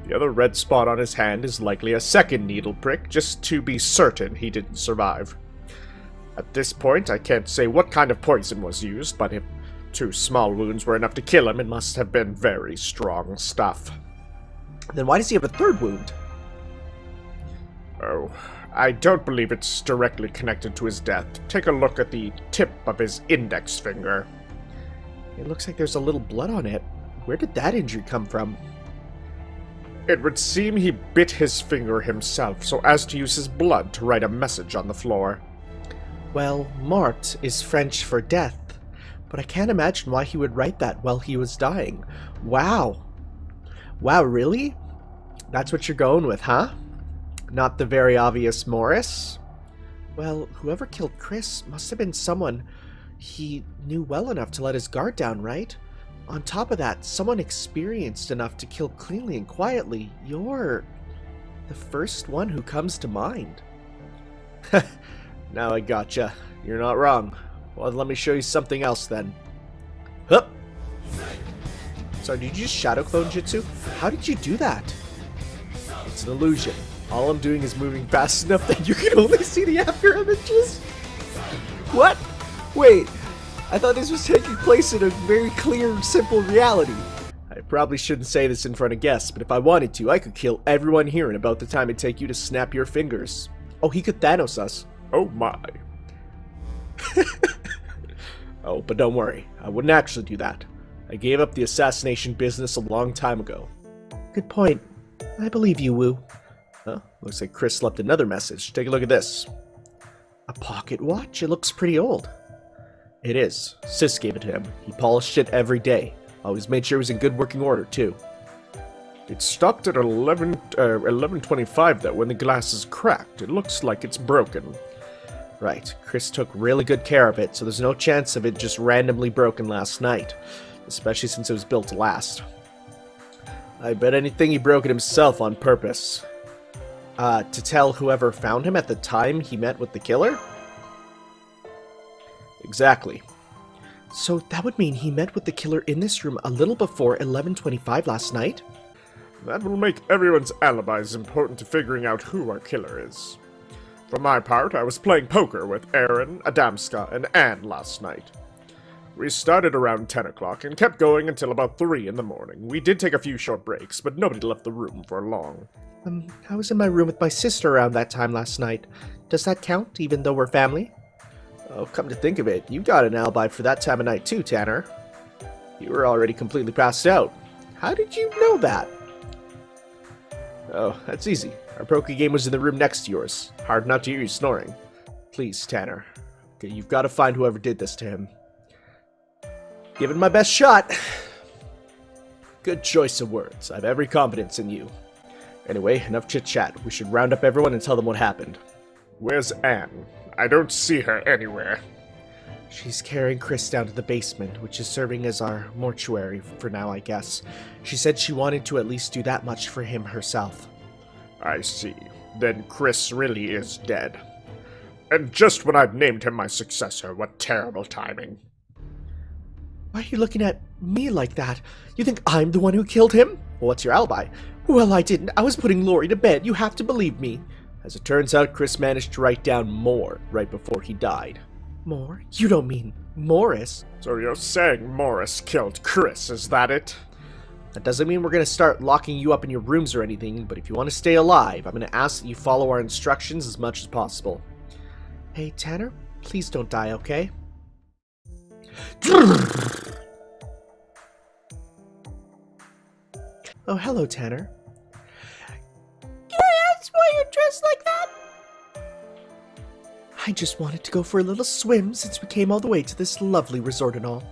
[SPEAKER 4] The other red spot on his hand is likely a second needle prick, just to be certain he didn't survive. At this point, I can't say what kind of poison was used, but if 2 small wounds were enough to kill him, it must have been very strong stuff.
[SPEAKER 1] Then why does he have a 3rd wound?
[SPEAKER 4] Oh, I don't believe it's directly connected to his death. Take a look at the tip of his index finger.
[SPEAKER 1] It looks like there's a little blood on it. Where did that injury come from?
[SPEAKER 4] It would seem he bit his finger himself so as to use his blood to write a message on the floor.
[SPEAKER 1] Well, mort is French for death, but I can't imagine why he would write that while he was dying. Wow. Wow, really? That's what you're going with, huh? Not the very obvious Morris? Well, whoever killed Chris must have been someone he knew well enough to let his guard down, right? On top of that, someone experienced enough to kill cleanly and quietly. You're the first one who comes to mind. Now I gotcha. You're not wrong. Well, let me show you something else then. Hup! Sorry, did you just shadow clone jutsu? How did you do that? It's an illusion. All I'm doing is moving fast enough that you can only see the after images. What? Wait, I thought this was taking place in a very clear, simple reality. I probably shouldn't say this in front of guests, but if I wanted to, I could kill everyone here in about the time it'd take you to snap your fingers. Oh, he could Thanos us.
[SPEAKER 4] Oh my.
[SPEAKER 1] Oh, but don't worry, I wouldn't actually do that. I gave up the assassination business a long time ago. Good point. I believe you, Wu. Huh? Looks like Chris left another message. Take a look at this. A pocket watch? It looks pretty old. It is. Sis gave it to him. He polished it every day. Always made sure it was in good working order, too.
[SPEAKER 4] It stopped at 11:25 though when the glass is cracked. It looks like it's broken.
[SPEAKER 1] Right. Chris took really good care of it, so there's no chance of it just randomly broken last night. Especially since it was built to last. I bet anything he broke it himself on purpose. To tell whoever found him at the time he met with the killer? Exactly. So that would mean he met with the killer in this room a little before 11:25 last night?
[SPEAKER 4] That will make everyone's alibis important to figuring out who our killer is. For my part, I was playing poker with Aaron, Adamska, and Anne last night. We started around 10 o'clock and kept going until about 3 in the morning. We did take a few short breaks, but nobody left the room for long.
[SPEAKER 1] I was in my room with my sister around that time last night. Does that count, even though we're family? Oh, come to think of it, you got an alibi for that time of night too, Tanner. You were already completely passed out. How did you know that? Oh, that's easy. Our poker game was in the room next to yours. Hard not to hear you snoring. Please, Tanner. Okay, you've got to find whoever did this to him. Give it my best shot. Good choice of words. I have every confidence in you. Anyway, enough chit-chat. We should round up everyone and tell them what happened.
[SPEAKER 4] Where's Anne? I don't see her anywhere.
[SPEAKER 1] She's carrying Chris down to the basement, which is serving as our mortuary for now, I guess. She said she wanted to at least do that much for him herself.
[SPEAKER 4] I see. Then Chris really is dead. And just when I've named him my successor, what terrible timing.
[SPEAKER 1] Why are you looking at me like that? You think I'm the one who killed him? Well, what's your alibi? Well, I didn't. I was putting Lori to bed. You have to believe me. As it turns out, Chris managed to write down more right before he died. More? You don't mean Morris?
[SPEAKER 4] So you're saying Morris killed Chris, is that it?
[SPEAKER 1] That doesn't mean we're going to start locking you up in your rooms or anything, but if you want to stay alive, I'm going to ask that you follow our instructions as much as possible. Hey, Tanner, please don't die, okay? Oh, hello, Tanner.
[SPEAKER 3] Can I ask why you're dressed like that?
[SPEAKER 1] I just wanted to go for a little swim since we came all the way to this lovely resort and all.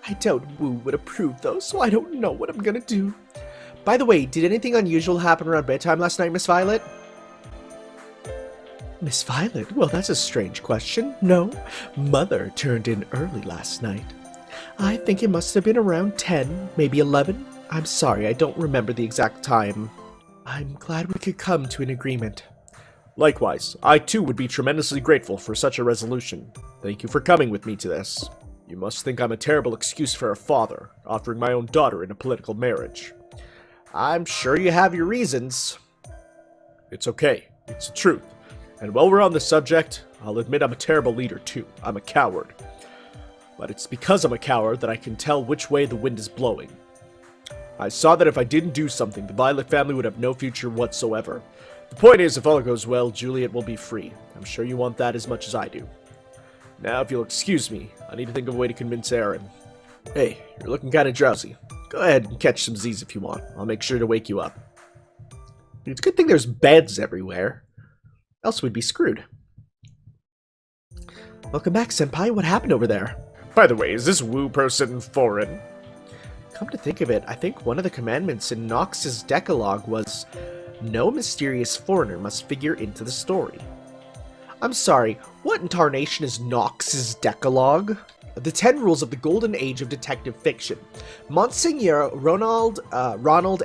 [SPEAKER 1] I doubt Wu would approve though, so I don't know what I'm gonna do. By the way, did anything unusual happen around bedtime last night, Miss Violet? Miss Violet? Well, that's a strange question. No, Mother turned in early last night. I think it must have been around 10, maybe 11. I'm sorry, I don't remember the exact time. I'm glad we could come to an agreement. Likewise, I too would be tremendously grateful for such a resolution. Thank you for coming with me to this. You must think I'm a terrible excuse for a father, offering my own daughter in a political marriage. I'm sure you have your reasons. It's okay, it's the truth. And while we're on the subject, I'll admit I'm a terrible leader too. I'm a coward. But it's because I'm a coward that I can tell which way the wind is blowing. I saw that if I didn't do something, the Violet family would have no future whatsoever. The point is, if all goes well, Juliet will be free. I'm sure you want that as much as I do. Now, if you'll excuse me, I need to think of a way to convince Aaron. Hey, you're looking kind of drowsy. Go ahead and catch some Z's if you want. I'll make sure to wake you up. It's a good thing there's beds everywhere. Else we'd be screwed. Welcome back, Senpai. What happened over there?
[SPEAKER 4] By the way, is this woo person foreign?
[SPEAKER 1] Come to think of it, I think one of the commandments in Nox's Decalogue was, no mysterious foreigner must figure into the story. I'm sorry, what in tarnation is Nox's Decalogue? The 10 Rules of the Golden Age of Detective Fiction. Monsignor Ronald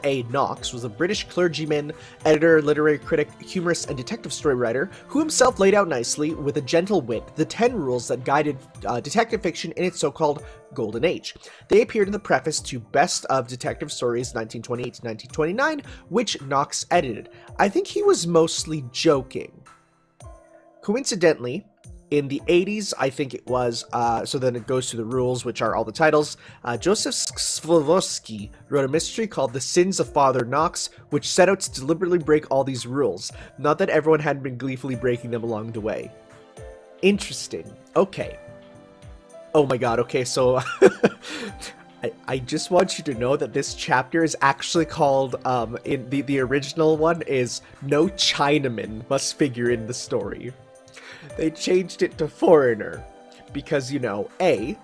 [SPEAKER 1] A. Knox was a British clergyman, editor, literary critic, humorist, and detective story writer who himself laid out nicely, with a gentle wit, the 10 rules that guided detective fiction in its so-called Golden Age. They appeared in the preface to Best of Detective Stories 1928 to 1929, which Knox edited. I think he was mostly joking. Coincidentally, in the 80s, I think it was, so then it goes to the rules, which are all the titles. Joseph Sklodowski wrote a mystery called The Sins of Father Knox, which set out to deliberately break all these rules. Not that everyone had been gleefully breaking them along the way. Interesting. Okay. Oh my god, okay, so I just want you to know that this chapter is actually called, in the original one is No Chinaman Must Figure in the Story. They changed it to foreigner because, you know, A,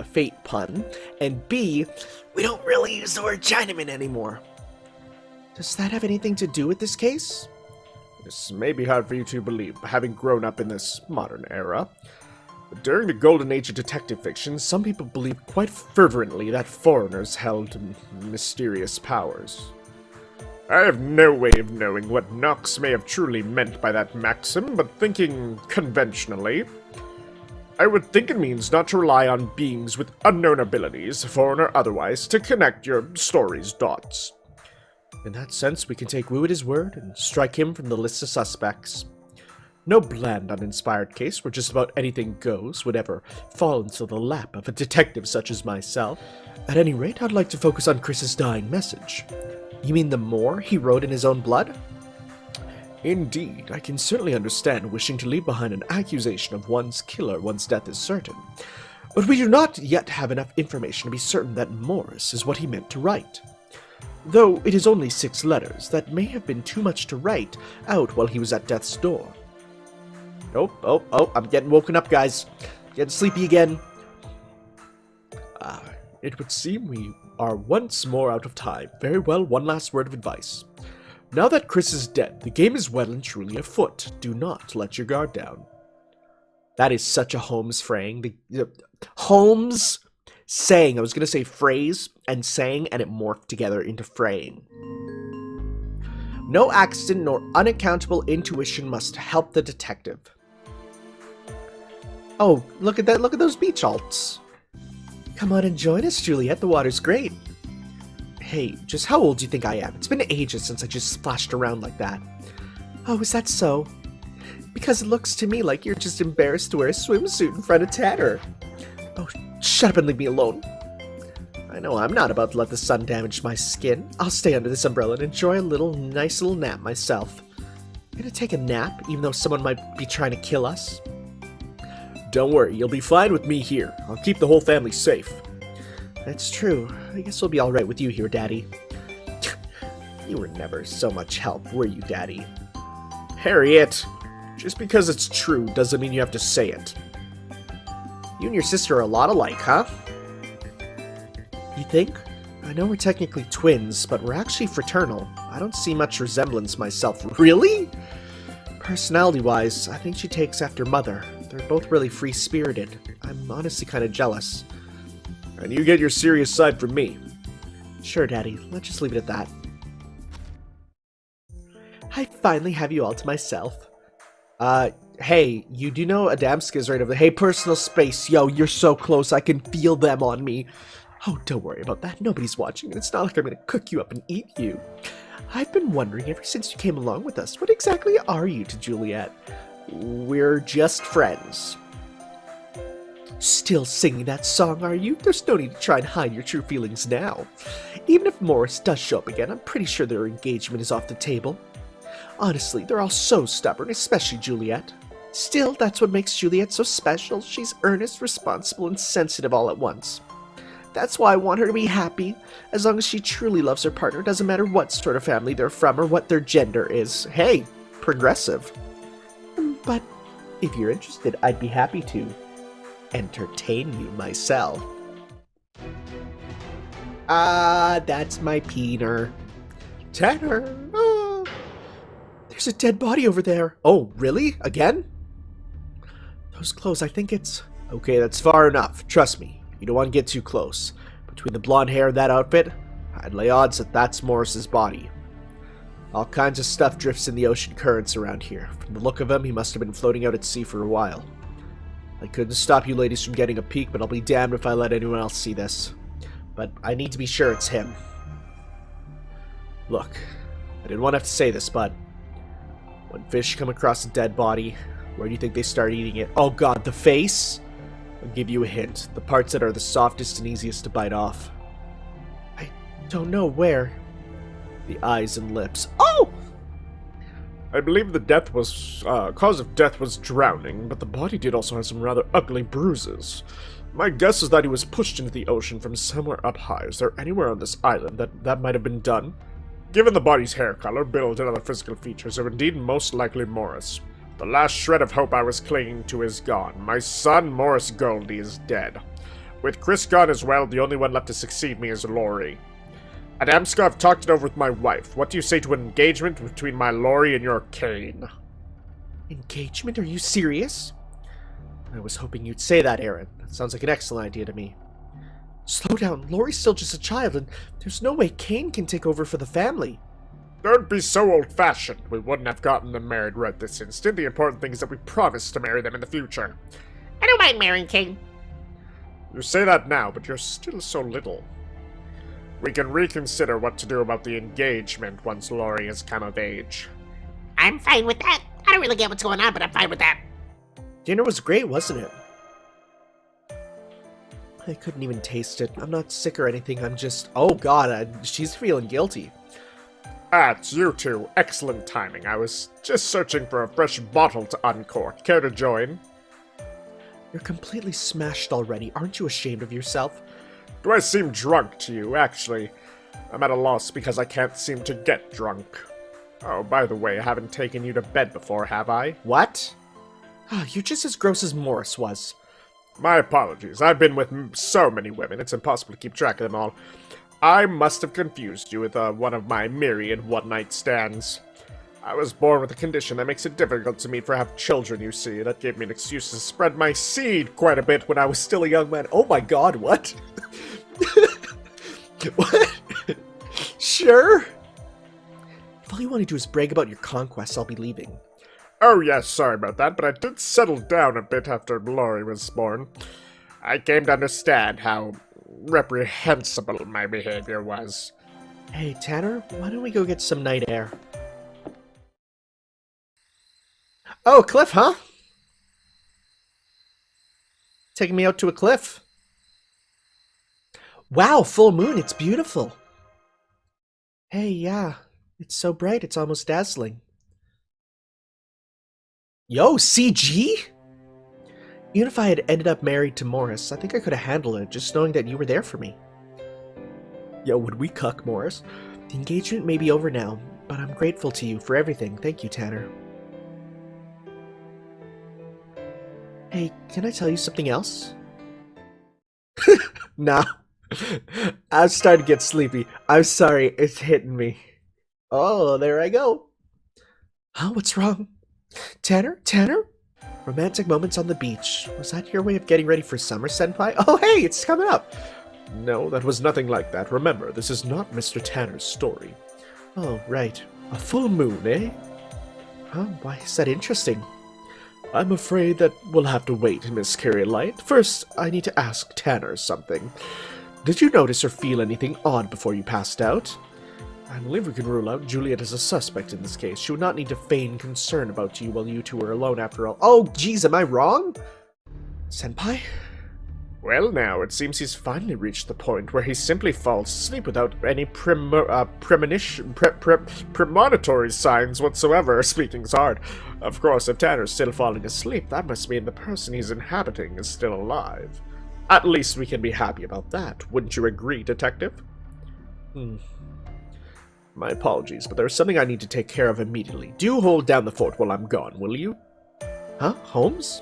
[SPEAKER 1] fate pun, and B, we don't really use the word Chinaman anymore. Does that have anything to do with this case?
[SPEAKER 4] This may be hard for you to believe, having grown up in this modern era. But during the golden age of detective fiction, some people believed quite fervently that foreigners held mysterious powers. I have no way of knowing what Knox may have truly meant by that maxim, but thinking conventionally, I would think it means not to rely on beings with unknown abilities, foreign or otherwise, to connect your story's dots.
[SPEAKER 1] In that sense, we can take Wu at his word and strike him from the list of suspects. No bland, uninspired case where just about anything goes would ever fall into the lap of a detective such as myself. At any rate, I'd like to focus on Chris's dying message. You mean the more he wrote in his own blood? Indeed, I can certainly understand wishing to leave behind an accusation of one's killer once death is certain. But we do not yet have enough information to be certain that Morris is what he meant to write. Though it is only 6 letters, that may have been too much to write out while he was at death's door. Oh, I'm getting woken up, guys. Getting sleepy again. It would seem we are once more out of time. Very well, one last word of advice. Now that Chris is dead, the game is well and truly afoot. Do not let your guard down. That is such a Holmes fraying. Holmes saying, I was going to say phrase and saying, and it morphed together into fraying. No accident nor unaccountable intuition must help the detective. Oh, look at that. Look at those beach alts. Come on and join us, Juliet. The water's great. Hey, just how old do you think I am? It's been ages since I just splashed around like that. Oh, is that so? Because it looks to me like you're just embarrassed to wear a swimsuit in front of Tanner. Oh, shut up and leave me alone. I know I'm not about to let the sun damage my skin. I'll stay under this umbrella and enjoy a nice little nap myself. I'm gonna take a nap, even though someone might be trying to kill us. Don't worry, you'll be fine with me here. I'll keep the whole family safe. That's true. I guess we'll be alright with you here, Daddy. You were never so much help, were you, Daddy?
[SPEAKER 4] Harriet, just because it's true doesn't mean you have to say it.
[SPEAKER 1] You and your sister are a lot alike, huh? You think? I know we're technically twins, but we're actually fraternal. I don't see much resemblance myself. Really? Personality-wise, I think she takes after Mother. They're both really free-spirited. I'm honestly kind of jealous.
[SPEAKER 4] And you get your serious side from me.
[SPEAKER 1] Sure, Daddy. Let's just leave it at that. I finally have you all to myself. Hey, you do know Adamska's right over there. Hey, personal space. Yo, you're so close. I can feel them on me. Oh, don't worry about that. Nobody's watching, and it's not like I'm going to cook you up and eat you. I've been wondering ever since you came along with us, what exactly are you to Juliet? We're just friends. Still singing that song, are you? There's no need to try and hide your true feelings now. Even if Morris does show up again, I'm pretty sure their engagement is off the table. Honestly, they're all so stubborn, especially Juliet. Still, that's what makes Juliet so special. She's earnest, responsible, and sensitive all at once. That's why I want her to be happy. As long as she truly loves her partner, doesn't matter what sort of family they're from or what their gender is. Hey, progressive. But if you're interested, I'd be happy to entertain you myself. That's my peener. Tanner! Ah, there's a dead body over there. Oh, really? Again? Those clothes, I think it's... Okay, that's far enough. Trust me, you don't want to get too close. Between the blonde hair and that outfit, I'd lay odds that that's Morris's body. All kinds of stuff drifts in the ocean currents around here. From the look of him, he must have been floating out at sea for a while. I couldn't stop you ladies from getting a peek, but I'll be damned if I let anyone else see this. But I need to be sure it's him. Look, I didn't want to have to say this, but when fish come across a dead body, where do you think they start eating it? Oh god, the face? I'll give you a hint. The parts that are the softest and easiest to bite off. I don't know where. The eyes and lips. Oh!
[SPEAKER 4] I believe the cause of death was drowning, but the body did also have some rather ugly bruises. My guess is that he was pushed into the ocean from somewhere up high. Is there anywhere on this island that might have been done? Given the body's hair color, build, and other physical features, are indeed most likely Morris. The last shred of hope I was clinging to is gone. My son, Morris Goldie, is dead. With Chris gone as well, the only one left to succeed me is Laurie. At Amska, I've talked it over with my wife. What do you say to an engagement between my Laurie and your Kane?
[SPEAKER 1] Engagement? Are you serious? I was hoping you'd say that, Aaron. That sounds like an excellent idea to me. Slow down. Laurie's still just a child, and there's no way Kane can take over for the family.
[SPEAKER 4] Don't be so old-fashioned. We wouldn't have gotten them married right this instant. The important thing is that we promise to marry them in the future.
[SPEAKER 3] I don't mind marrying King.
[SPEAKER 4] You say that now, but you're still so little. We can reconsider what to do about the engagement once Laurie has come of age.
[SPEAKER 3] I'm fine with that. I don't really get what's going on, but I'm fine with that.
[SPEAKER 1] Dinner was great, wasn't it? I couldn't even taste it. I'm not sick or anything. I'm just... Oh god, she's feeling guilty.
[SPEAKER 4] It's you two. Excellent timing. I was just searching for a fresh bottle to uncork. Care to join?
[SPEAKER 1] You're completely smashed already. Aren't you ashamed of yourself?
[SPEAKER 4] Do I seem drunk to you? Actually, I'm at a loss because I can't seem to get drunk. Oh, by the way, I haven't taken you to bed before, have I?
[SPEAKER 1] What? You're just as gross as Morris was.
[SPEAKER 4] My apologies. I've been with so many women, it's impossible to keep track of them all. I must have confused you with one of my myriad one-night stands. I was born with a condition that makes it difficult to meet for have children, you see. That gave me an excuse to spread my seed quite a bit when I was still a young man.
[SPEAKER 1] Oh my god, what? What? Sure. If all you want to do is brag about your conquests, I'll be leaving.
[SPEAKER 4] Oh yes, sorry about that, but I did settle down a bit after Laurie was born. I came to understand how reprehensible my behavior was.
[SPEAKER 1] Hey, Tanner, why don't we go get some night air? Oh, cliff, huh? Taking me out to a cliff. Wow, full moon, it's beautiful. Hey, yeah, it's so bright, it's almost dazzling. Yo, CG? Even if I had ended up married to Morris, I think I could have handled it, just knowing that you were there for me. Yo, would we cuck, Morris? The engagement may be over now, but I'm grateful to you for everything. Thank you, Tanner. Hey, can I tell you something else? Nah. I'm starting to get sleepy. I'm sorry, it's hitting me. Oh, there I go. Huh, what's wrong? Tanner? Tanner? Romantic moments on the beach. Was that your way of getting ready for summer, Senpai? Oh, hey, it's coming up.
[SPEAKER 4] No, that was nothing like that. Remember, this is not Mr. Tanner's story.
[SPEAKER 1] Oh, right. A full moon, eh? Huh, why is that interesting?
[SPEAKER 4] I'm afraid that we'll have to wait, Miss Carrie-Light. First, I need to ask Tanner something. Did you notice or feel anything odd before you passed out? I believe we can rule out Juliet as a suspect in this case. She would not need to feign concern about you while you two were alone after all.
[SPEAKER 1] Oh, geez, am I wrong? Senpai?
[SPEAKER 4] Well, now, it seems he's finally reached the point where he simply falls asleep without any premonitory signs whatsoever. Speaking's hard. Of course, if Tanner's still falling asleep, that must mean the person he's inhabiting is still alive. At least we can be happy about that. Wouldn't you agree, Detective? My apologies, but there's something I need to take care of immediately. Do hold down the fort while I'm gone, will you? Huh? Holmes?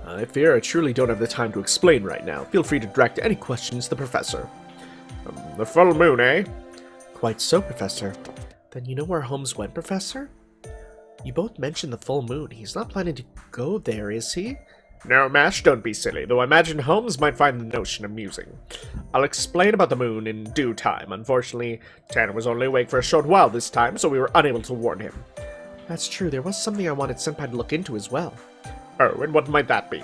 [SPEAKER 4] I fear I truly don't have the time to explain right now. Feel free to direct any questions to the professor. The full moon, eh? Quite so, Professor. Then you know where Holmes went, Professor? You both mentioned the full moon. He's not planning to go there, is he? No, Mash, don't be silly, though I imagine Holmes might find the notion amusing. I'll explain about the moon in due time. Unfortunately, Tanner was only awake for a short while this time, so we were unable to warn him. That's true. There was something I wanted Senpai to look into as well. Oh, and what might that be?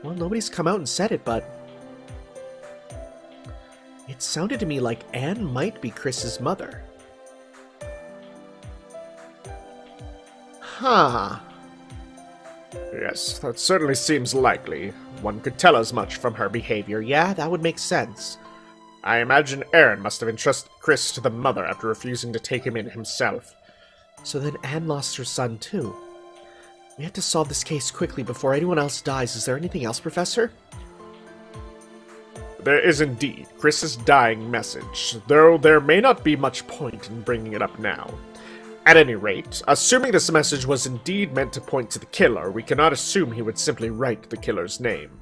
[SPEAKER 4] Well, nobody's come out and said it, but it sounded to me like Anne might be Chris's mother. Huh. Yes, that certainly seems likely. One could tell as much from her behavior. Yeah, that would make sense. I imagine Aaron must have entrusted Chris to the mother after refusing to take him in himself. So then Anne lost her son, too. We have to solve this case quickly before anyone else dies. Is there anything else, Professor? There is indeed. Chris's dying message, though there may not be much point in bringing it up now. At any rate, assuming this message was indeed meant to point to the killer, we cannot assume he would simply write the killer's name.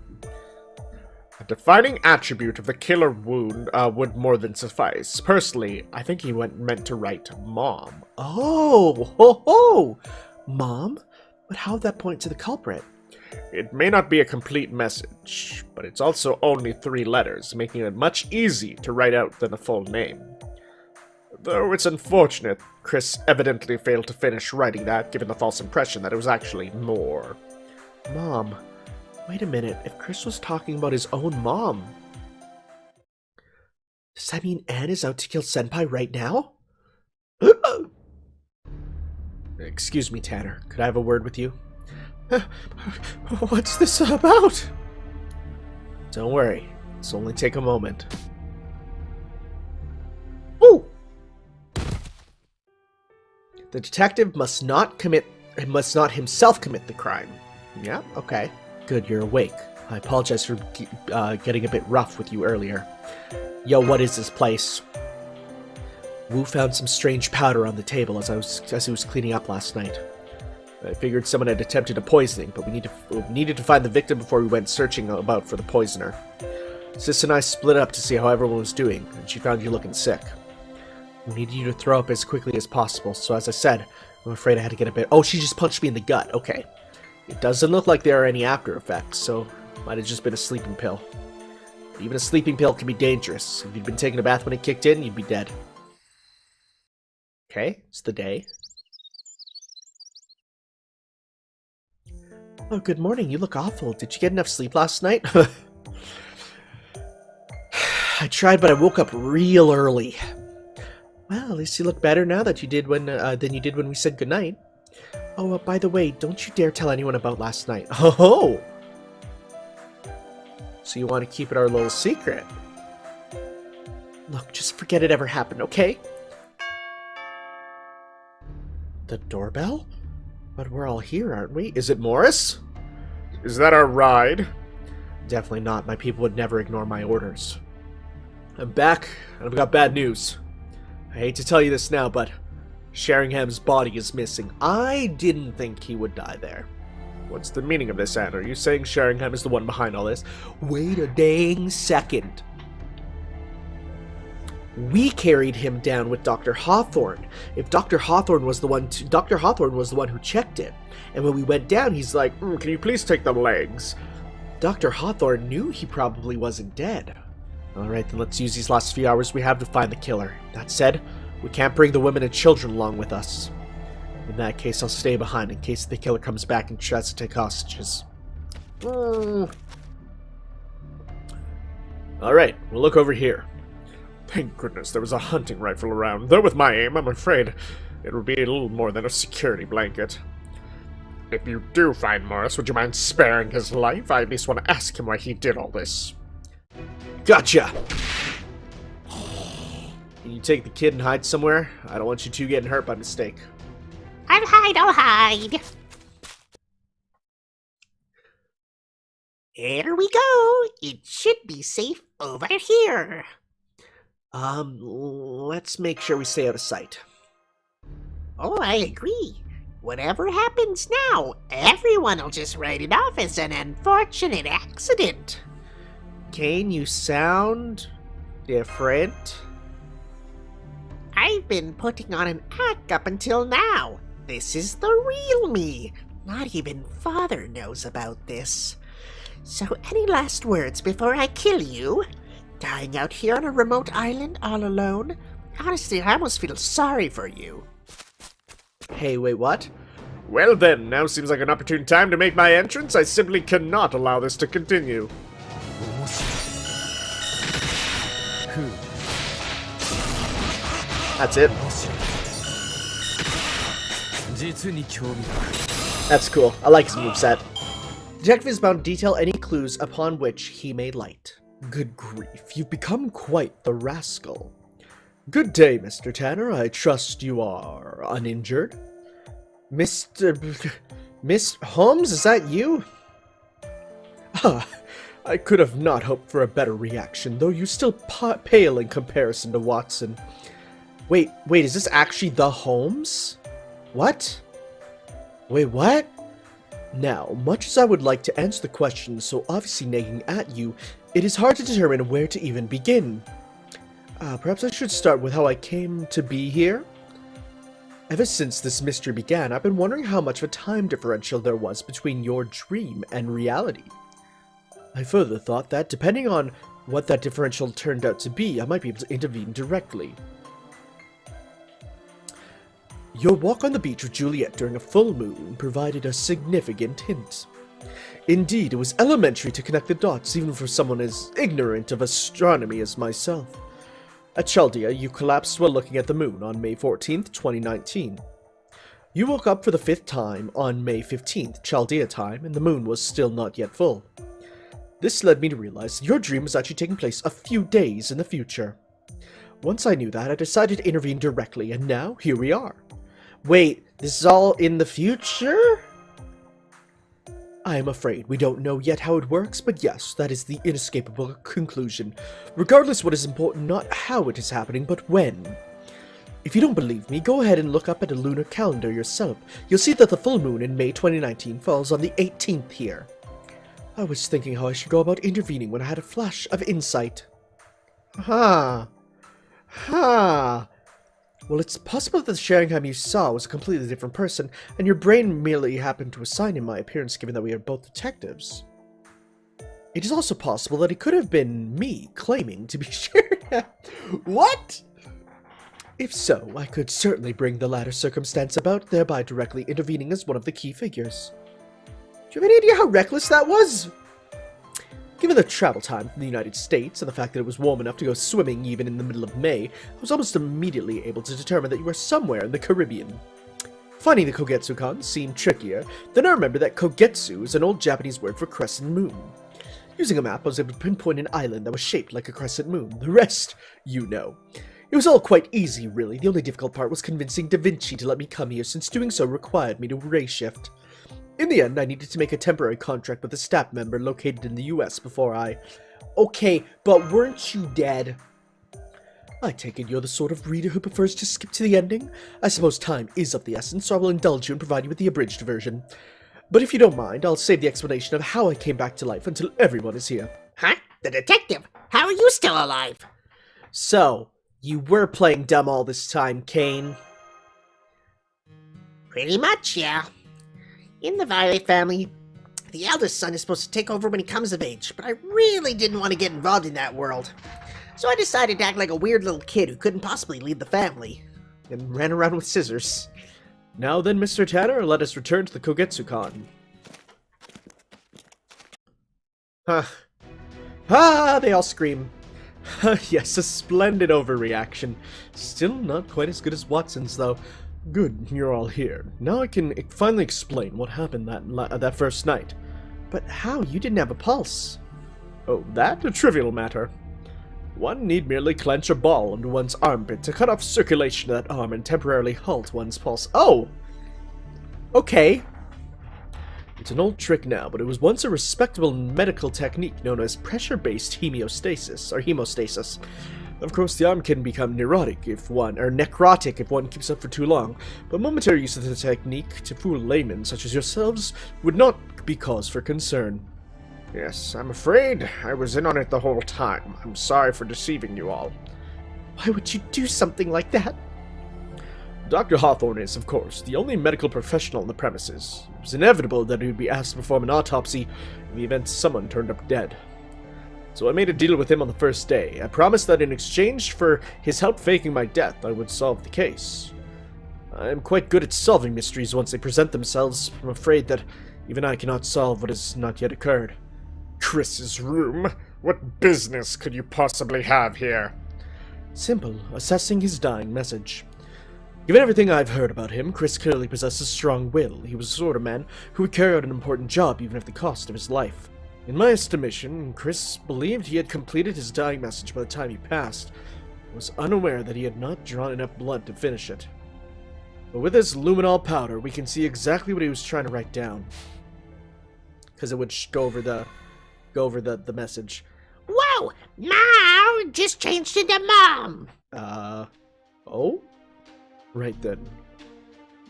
[SPEAKER 4] A defining attribute of the killer would more than suffice. Personally, I think he meant to write Mom. Oh, ho ho! Mom? But how would that point to the culprit? It may not be a complete message, but it's also only 3 letters, making it much easier to write out than a full name. Though it's unfortunate, Chris evidently failed to finish writing that, given the false impression that it was actually more. Mom. Wait a minute, if Chris was talking about his own mom... Does that mean Anne is out to kill Senpai right now? Excuse me, Tanner. Could I have a word with you? What's this about? Don't worry. This'll only take a moment. Ooh! The detective must not himself commit the crime. Yeah, okay. Good, you're awake. I apologize for getting a bit rough with you earlier. Yo, what is this place? Wu found some strange powder on the table as he was cleaning up last night. I figured someone had attempted a poisoning, but we needed to find the victim before we went searching about for the poisoner. Sis and I split up to see how everyone was doing, and she found you looking sick. We needed you to throw up as quickly as possible, so as I said, I'm afraid I had to get a bit... Oh, she just punched me in the gut. Okay. It doesn't look like there are any after effects, so it might have just been a sleeping pill. But even a sleeping pill can be dangerous. If you'd been taking a bath when it kicked in, you'd be dead. Okay, it's the day. Oh, good morning. You look awful. Did you get enough sleep last night? I tried, but I woke up real early. Well, at least you look better now that you did than you did when we said goodnight. Oh, by the way, don't you dare tell anyone about last night. Oh! So you want to keep it our little secret? Look, just forget it ever happened, okay? The doorbell? But we're all here, aren't we? Is it Morris? Is that our ride? Definitely not. My people would never ignore my orders. I'm back, and I've got bad news. I hate to tell you this now, but Sheringham's body is missing. I didn't think he would die there. What's the meaning of this, Anne? Are you saying Sheringham is the one behind all this? Wait a dang second. We carried him down with Dr. Hawthorne. If Dr. Hawthorne was the one who checked it. And when we went down, he's like, can you please take the legs? Dr. Hawthorne knew he probably wasn't dead. Alright, then let's use these last few hours we have to find the killer. That said, we can't bring the women and children along with us. In that case, I'll stay behind in case the killer comes back and tries to take hostages. Alright, we'll look over here. Thank goodness there was a hunting rifle around, though with my aim, I'm afraid it would be a little more than a security blanket. If you do find Morris, would you mind sparing his life? I at least want to ask him why he did all this.
[SPEAKER 1] Gotcha! Can you take the kid and hide somewhere? I don't want you two getting hurt by mistake.
[SPEAKER 3] I'll hide. Here we go. It should be safe over here.
[SPEAKER 1] Let's make sure we stay out of sight.
[SPEAKER 3] Oh, I agree. Whatever happens now, everyone will just write it off as an unfortunate accident.
[SPEAKER 1] Kane, you sound different.
[SPEAKER 3] I've been putting on an act up until now. This is the real me. Not even Father knows about this. So any last words before I kill you? Dying out here on a remote island all alone? Honestly, I almost feel sorry for you.
[SPEAKER 1] Hey, wait, what?
[SPEAKER 4] Well then, now seems like an opportune time to make my entrance. I simply cannot allow this to continue.
[SPEAKER 1] That's it. That's cool. I like his moveset. Detective is bound to detail any clues upon which he may light. Good grief, you've become quite the rascal. Good day, Mr. Tanner. I trust you are uninjured. Miss Holmes, is that you? Ah, I could have not hoped for a better reaction, though you still pale in comparison to Watson. Wait, is this actually the Holmes? What? Wait, what? Now, much as I would like to answer the question so obviously nagging at you, it is hard to determine where to even begin. Perhaps I should start with how I came to be here? Ever since this mystery began, I've been wondering how much of a time differential there was between your dream and reality. I further thought that, depending on what that differential turned out to be, I might be able to intervene directly. Your walk on the beach with Juliet during a full moon provided a significant hint. Indeed, it was elementary to connect the dots even for someone as ignorant of astronomy as myself. At Chaldea, you collapsed while looking at the moon on May 14th, 2019. You woke up for the 5th time on May 15th, Chaldea time, and the moon was still not yet full. This led me to realize that your dream was actually taking place a few days in the future. Once I knew that, I decided to intervene directly, and now, here we are. Wait, this is all in the future? I am afraid we don't know yet how it works, but yes, that is the inescapable conclusion. Regardless, what is important, not how it is happening, but when. If you don't believe me, go ahead and look up at a lunar calendar yourself. You'll see that the full moon in May 2019 falls on the 18th here. I was thinking how I should go about intervening when I had a flash of insight. Ha. Well, it's possible that the Sheringham you saw was a completely different person, and your brain merely happened to assign him my appearance given that we are both detectives. It is also possible that it could have been me claiming to be Sheringham. What? If so, I could certainly bring the latter circumstance about, thereby directly intervening as one of the key figures. Do you have any idea how reckless that was? Given the travel time from the United States and the fact that it was warm enough to go swimming even in the middle of May, I was almost immediately able to determine that you were somewhere in the Caribbean. Finding the Kogetsukan seemed trickier, then I remembered that Kogetsu is an old Japanese word for crescent moon. Using a map, I was able to pinpoint an island that was shaped like a crescent moon. The rest, you know. It was all quite easy, really. The only difficult part was convincing Da Vinci to let me come here, since doing so required me to ray shift. In the end, I needed to make a temporary contract with a staff member located in the US before I... Okay, but weren't you dead? I take it you're the sort of reader who prefers to skip to the ending? I suppose time is of the essence, so I will indulge you and provide you with the abridged version. But if you don't mind, I'll save the explanation of how I came back to life until everyone is here.
[SPEAKER 3] Huh? The detective? How are you still alive?
[SPEAKER 1] So, you were playing dumb all this time, Kane.
[SPEAKER 3] Pretty much, yeah. In the Violet family, the eldest son is supposed to take over when he comes of age, but I really didn't want to get involved in that world. So I decided to act like a weird little kid who couldn't possibly lead the family.
[SPEAKER 1] And ran around with scissors. Now then, Mr. Tanner, let us return to the Kogetsukan. They all scream. Yes, a splendid overreaction. Still not quite as good as Watson's, though. Good, you're all here. Now I can finally explain what happened that first night. But how? You didn't have a pulse. Oh, that? A trivial matter. One need merely clench a ball under one's armpit to cut off circulation of that arm and temporarily halt one's pulse. Oh! Okay. It's an old trick now, but it was once a respectable medical technique known as pressure-based hemostasis. Of course, the arm can become necrotic if one keeps up for too long, but momentary use of the technique to fool laymen such as yourselves would not be cause for concern.
[SPEAKER 4] Yes, I'm afraid I was in on it the whole time. I'm sorry for deceiving you all.
[SPEAKER 1] Why would you do something like that? Dr. Hawthorne is, of course, the only medical professional on the premises. It was inevitable that he would be asked to perform an autopsy in the event someone turned up dead. So I made a deal with him on the first day. I promised that in exchange for his help faking my death, I would solve the case. I am quite good at solving mysteries once they present themselves. I'm afraid that even I cannot solve what has not yet occurred.
[SPEAKER 4] Chris's room? What business could you possibly have here?
[SPEAKER 1] Simple. Assessing his dying message. Given everything I've heard about him, Chris clearly possesses strong will. He was the sort of man who would carry out an important job even at the cost of his life. In my estimation, Chris believed he had completed his dying message by the time he passed, and was unaware that he had not drawn enough blood to finish it. But with this luminol powder, we can see exactly what he was trying to write down. Because it would go over the message.
[SPEAKER 3] Whoa! Mom just changed into Mom!
[SPEAKER 1] Oh? Right then.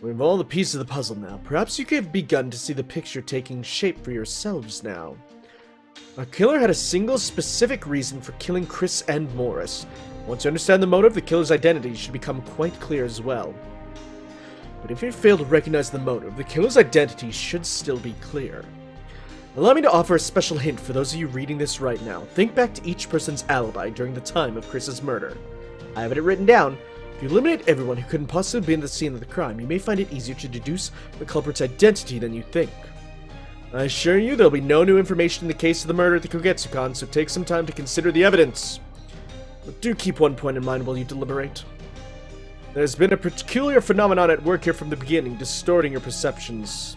[SPEAKER 1] We have all the pieces of the puzzle now. Perhaps you could have begun to see the picture taking shape for yourselves now. Our killer had a single specific reason for killing Chris and Morris. Once you understand the motive, the killer's identity should become quite clear as well. But if you fail to recognize the motive, the killer's identity should still be clear. Allow me to offer a special hint for those of you reading this right now. Think back to each person's alibi during the time of Chris's murder. I have it written down. If you eliminate everyone who couldn't possibly be in the scene of the crime, you may find it easier to deduce the culprit's identity than you think. I assure you there'll be no new information in the case of the murder at the Kogetsukan, so take some time to consider the evidence. But do keep one point in mind while you deliberate. There's been a peculiar phenomenon at work here from the beginning, distorting your perceptions.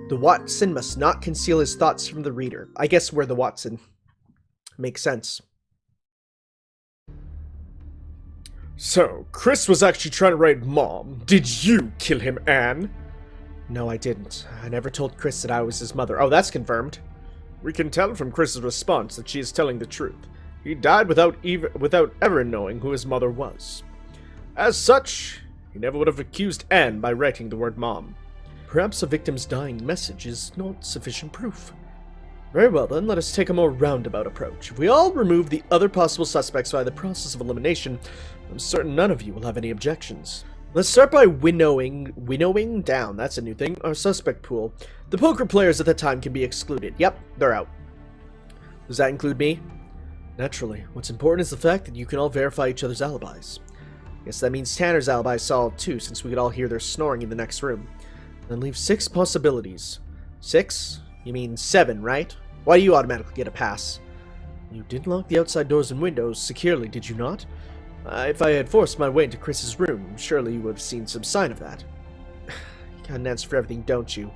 [SPEAKER 1] The Watson must not conceal his thoughts from the reader. I guess we're the Watson. Makes sense.
[SPEAKER 4] So, Chris was actually trying to write Mom. Did you kill him, Anne?
[SPEAKER 1] No, I didn't. I never told Chris that I was his mother. Oh, that's confirmed.
[SPEAKER 4] We can tell from Chris's response that she is telling the truth. He died without ever knowing who his mother was. As such, he never would have accused Anne by writing the word Mom.
[SPEAKER 1] Perhaps a victim's dying message is not sufficient proof. Very well then, let us take a more roundabout approach. If we all remove the other possible suspects via the process of elimination, I'm certain none of you will have any objections. Let's start by winnowing down, that's a new thing, our suspect pool. The poker players at the time can be excluded. Yep, they're out. Does that include me? Naturally. What's important is the fact that you can all verify each other's alibis. Guess that means Tanner's alibi is solid too, since we could all hear their snoring in the next room. Then leave 6 possibilities. 6? You mean 7, right? Why do you automatically get a pass? You did lock the outside doors and windows securely, did you not? If I had forced my way into Chris's room, surely you would have seen some sign of that. You got an answer for everything, don't you?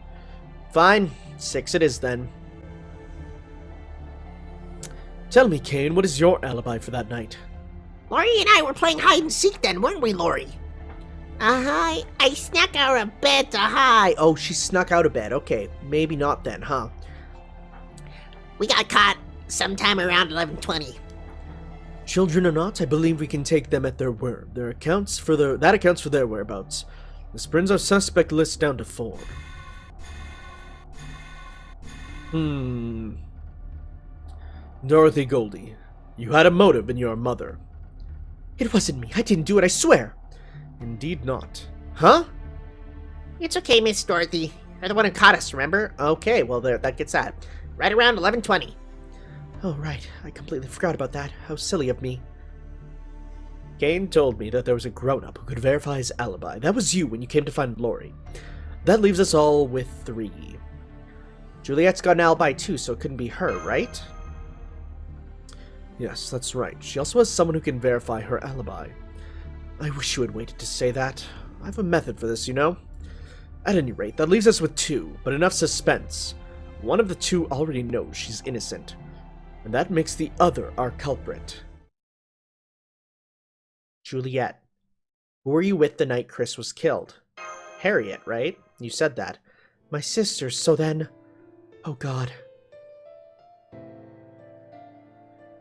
[SPEAKER 1] Fine, 6 it is then. Tell me, Kane, what is your alibi for that night?
[SPEAKER 3] Laurie and I were playing hide and seek then, weren't we, Laurie? I snuck out of bed to hide.
[SPEAKER 1] Oh, she snuck out of bed. Okay, maybe not then, huh?
[SPEAKER 3] We got caught sometime around 11:20.
[SPEAKER 1] Children or not, I believe we can take them at their word. That accounts for their whereabouts. This brings our suspect list down to 4. Dorothy Goldie, you had a motive in your mother. It wasn't me. I didn't do it, I swear. Indeed not. Huh?
[SPEAKER 3] It's okay, Miss Dorothy. You're the one who caught us, remember?
[SPEAKER 1] Okay, well, there, that gets that.
[SPEAKER 3] Right around 11:20.
[SPEAKER 1] Oh, right. I completely forgot about that. How silly of me. Kane told me that there was a grown-up who could verify his alibi. That was you when you came to find Laurie. That leaves us all with 3. Juliet's got an alibi too, so it couldn't be her, right? Yes, that's right. She also has someone who can verify her alibi. I wish you had waited to say that. I have a method for this, you know? At any rate, that leaves us with two, but enough suspense. One of the two already knows she's innocent, and that makes the other our culprit. Juliet, who were you with the night Chris was killed? Harriet, right? You said that. My sister, so then... Oh god.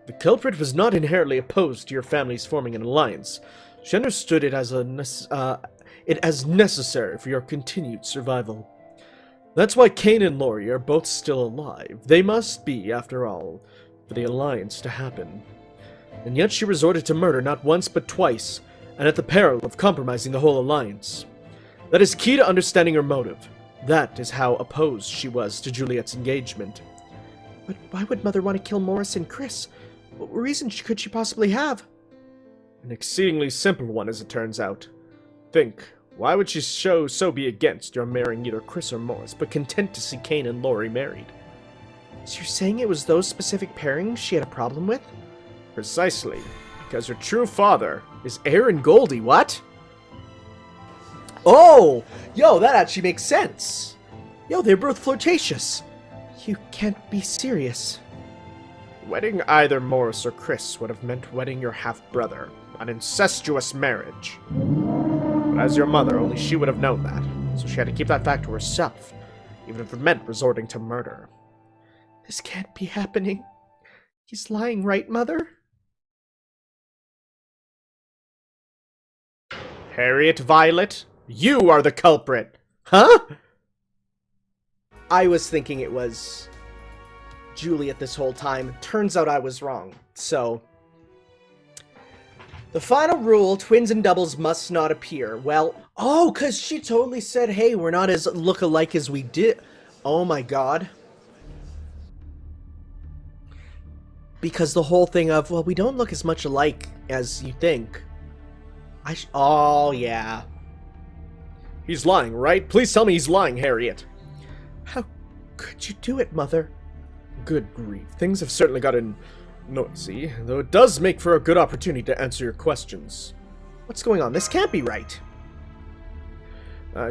[SPEAKER 1] The culprit was not inherently opposed to your families forming an alliance. She understood it as necessary for your continued survival. That's why Kane and Laurie are both still alive. They must be, after all, for the alliance to happen. And yet she resorted to murder not once but twice, and at the peril of compromising the whole alliance. That is key to understanding her motive. That is how opposed she was to Juliet's engagement. But why would Mother want to kill Morris and Chris? What reason could she possibly have? An exceedingly simple one, as it turns out. Think, why would she so be against your marrying either Chris or Morris, but content to see Kane and Laurie married? So you're saying it was those specific pairings she had a problem with? Precisely, because her true father is Aaron Goldie, what? Oh! Yo, that actually makes sense! Yo, they're both flirtatious! You can't be serious. Wedding either Morris or Chris would have meant wedding your half-brother, an incestuous marriage. But as your mother, only she would have known that, so she had to keep that fact to herself, even if it meant resorting to murder. This can't be happening. He's lying, right, Mother? Harriet Violet, you are the culprit! Huh? I was thinking it was Juliet this whole time. Turns out I was wrong. So, the final rule, twins and doubles must not appear. Well, oh, because she totally said, hey, we're not as look-alike as we did. Oh my god. Because the whole thing of, well, we don't look as much alike as you think. Oh, yeah. He's lying, right? Please tell me he's lying, Harriet. How could you do it, Mother? Good grief. Things have certainly gotten noisy, though it does make for a good opportunity to answer your questions. What's going on? This can't be right.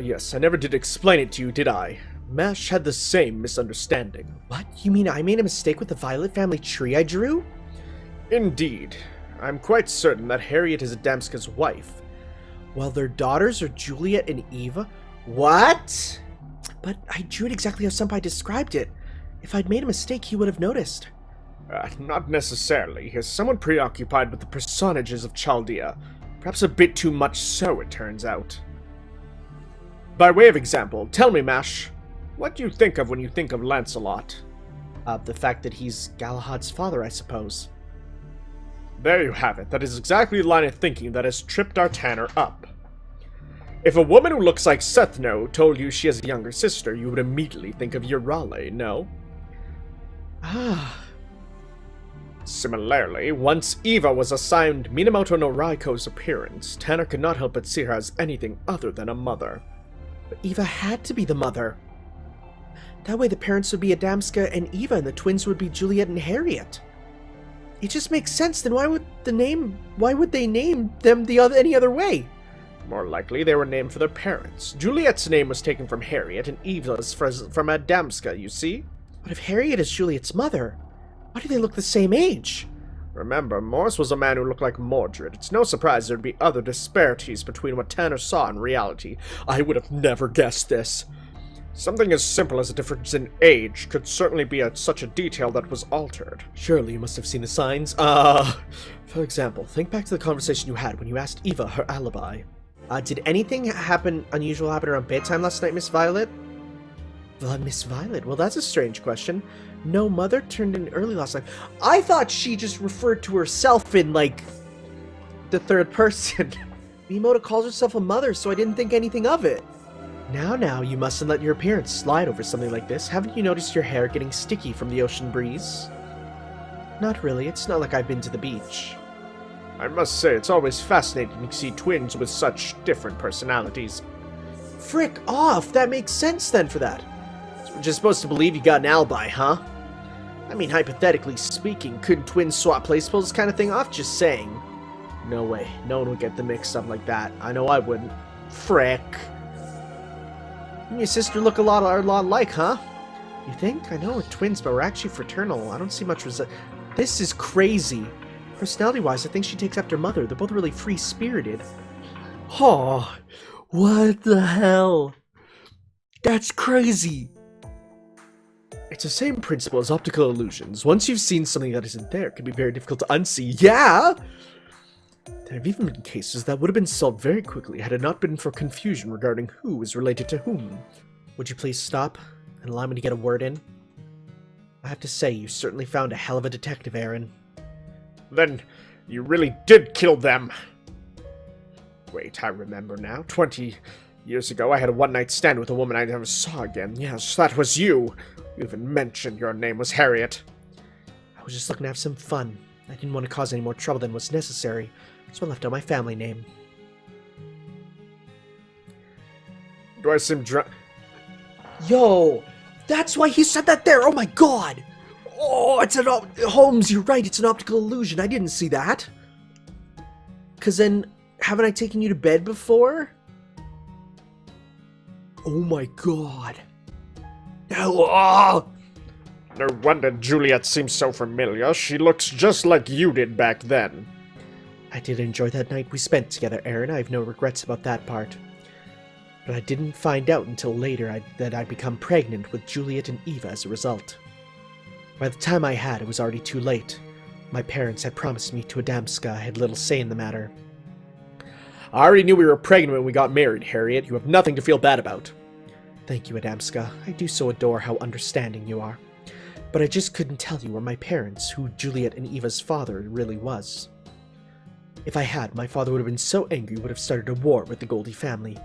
[SPEAKER 1] Yes, I never did explain it to you, did I? Mash had the same misunderstanding. What? You mean I made a mistake with the Violet family tree I drew? Indeed. I'm quite certain that Harriet is Adamska's wife, while their daughters are Juliet and Eva. What? But I drew it exactly how Senpai described it. If I'd made a mistake, he would have noticed. Not necessarily. He's somewhat preoccupied with the personages of Chaldea. Perhaps a bit too much so, it turns out. By way of example, tell me, Mash, what do you think of when you think of Lancelot? The fact that he's Galahad's father, I suppose. There you have it. That is exactly the line of thinking that has tripped our Tanner up. If a woman who looks like Sethno told you she has a younger sister, you would immediately think of Eurale, no? Ah. Similarly, once Eva was assigned Minamoto no Raiko's appearance, Tanner could not help but see her as anything other than a mother. But Eva had to be the mother. That way the parents would be Adamska and Eva, and the twins would be Juliet and Harriet. It just makes sense. Then why would they name them any other way? More likely, they were named for their parents. Juliet's name was taken from Harriet, and Eva's from Adamska, you see? But if Harriet is Juliet's mother, why do they look the same age? Remember, Morris was a man who looked like Mordred. It's no surprise there'd be other disparities between what Tanner saw and reality. I would have never guessed this. Something as simple as a difference in age could certainly be such a detail that was altered. Surely you must have seen the signs. For example, think back to the conversation you had when you asked Eva her alibi. Did anything unusual happen around bedtime last night, Miss Violet? Miss Violet? Well, that's a strange question. No, Mother turned in early last night. I thought she just referred to herself in, like, the third person. Miyamoto calls herself a mother, so I didn't think anything of it. Now, you mustn't let your appearance slide over something like this. Haven't you noticed your hair getting sticky from the ocean breeze? Not really. It's not like I've been to the beach. I must say, it's always fascinating to see twins with such different personalities. Frick off! That makes sense then for that. So we're just supposed to believe you got an alibi, huh? I mean, hypothetically speaking, couldn't twins swap placeables kind of thing off? Just saying. No way. No one would get them mixed up like that. I know I wouldn't. Frick. You and your sister look a lot alike, huh? You think? I know we're twins, but we're actually fraternal. I don't see much This is crazy. Personality-wise, I think she takes after Mother. They're both really free-spirited. Oh, what the hell? That's crazy. It's the same principle as optical illusions. Once you've seen something that isn't there, it can be very difficult to unsee. Yeah! There have even been cases that would have been solved very quickly had it not been for confusion regarding who is related to whom. Would you please stop and allow me to get a word in? I have to say, you certainly found a hell of a detective, Aaron.
[SPEAKER 4] Then you really did kill them. Wait, I remember now. 20 years ago, I had a one-night stand with a woman I never saw again. Yes, that was you. You even mentioned your name was Harriet.
[SPEAKER 1] I was just looking to have some fun. I didn't want to cause any more trouble than was necessary, so I left out my family name.
[SPEAKER 4] Do I seem drunk?
[SPEAKER 1] Yo! That's why he said that there! Oh my god! Oh, it's an Holmes, you're right, it's an optical illusion. I didn't see that. 'Cause then, haven't I taken you to bed before? Oh my god. Oh!
[SPEAKER 4] No wonder Juliet seems so familiar. She looks just like you did back then.
[SPEAKER 1] I did enjoy that night we spent together, Aaron. I have no regrets about that part. But I didn't find out until later that I'd become pregnant with Juliet and Eva as a result. By the time I had, it was already too late. My parents had promised me to Adamska. I had little say in the matter.
[SPEAKER 4] I already knew we were pregnant when we got married, Harriet. You have nothing to feel bad about.
[SPEAKER 1] Thank you, Adamska. I do so adore how understanding you are. But I just couldn't tell you or my parents who Juliet and Eva's father really was. If I had, my father would have been so angry he would have started a war with the Goldie family.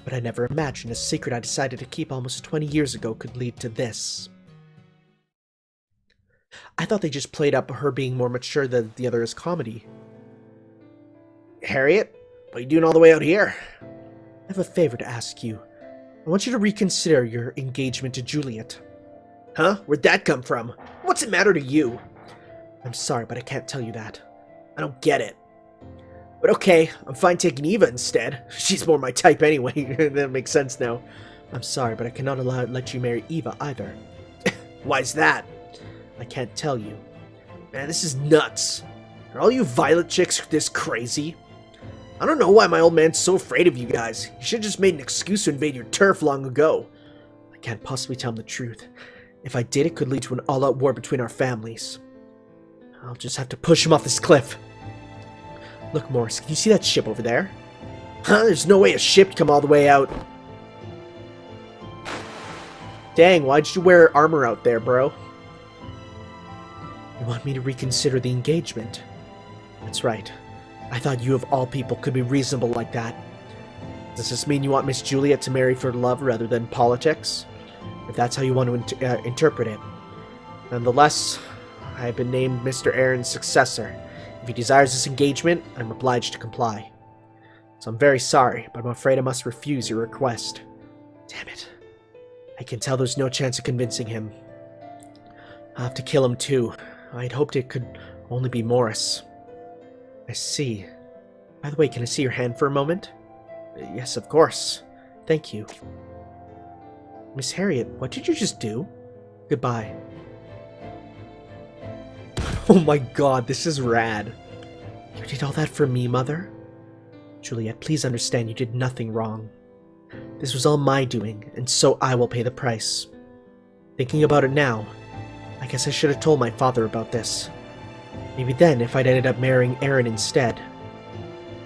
[SPEAKER 1] But I never imagined a secret I decided to keep almost 20 years ago could lead to this. I thought they just played up her being more mature than the other as comedy.
[SPEAKER 4] Harriet, what are you doing all the way out here?
[SPEAKER 1] I have a favor to ask you. I want you to reconsider your engagement to Juliet.
[SPEAKER 4] Huh? Where'd that come from? What's it matter to you?
[SPEAKER 1] I'm sorry, but I can't tell you that.
[SPEAKER 4] I don't get it. But okay, I'm fine taking Eva instead. She's more my type anyway. That makes sense now.
[SPEAKER 1] I'm sorry, but I cannot let you marry Eva either.
[SPEAKER 4] Why's that?
[SPEAKER 1] I can't tell you.
[SPEAKER 4] Man, this is nuts. Are all you Violet chicks this crazy? I don't know why my old man's so afraid of you guys. He should've just made an excuse to invade your turf long ago.
[SPEAKER 1] I can't possibly tell him the truth. If I did, it could lead to an all-out war between our families. I'll just have to push him off this cliff. Look, Morris, can you see that ship over there?
[SPEAKER 4] Huh? There's no way a ship'd come all the way out.
[SPEAKER 1] Dang, why'd you wear armor out there, bro? You want me to reconsider the engagement? That's right. I thought you of all people could be reasonable like that. Does this mean you want Miss Juliet to marry for love rather than politics? If that's how you want to interpret it. Nonetheless, I have been named Mr. Aaron's successor. If he desires this engagement, I'm obliged to comply. So I'm very sorry, but I'm afraid I must refuse your request. Damn it. I can tell there's no chance of convincing him. I'll have to kill him too. I'd hoped it could only be Morris. I see. By the way, can I see your hand for a moment? Yes, of course. Thank you. Miss Harriet, what did you just do? Goodbye. Oh my god, this is rad. You did all that for me, Mother? Juliet, please understand you did nothing wrong. This was all my doing, and so I will pay the price. Thinking about it now, I guess I should have told my father about this. Maybe then, if I'd ended up marrying Aaron instead,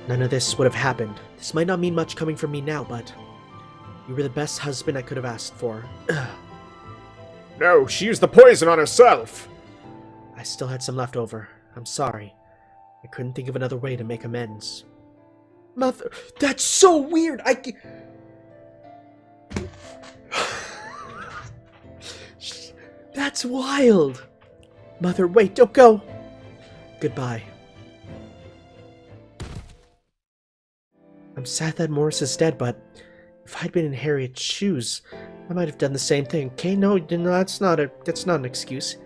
[SPEAKER 1] none of this would have happened. This might not mean much coming from me now, but you were the best husband I could have asked for.
[SPEAKER 4] No, she used the poison on herself!
[SPEAKER 1] I still had some left over. I'm sorry. I couldn't think of another way to make amends. Mother, that's so weird! That's wild! Mother, wait, don't go! Goodbye. I'm sad that Morris is dead, but if I'd been in Harriet's shoes, I might have done the same thing. Okay, no, that's not an excuse.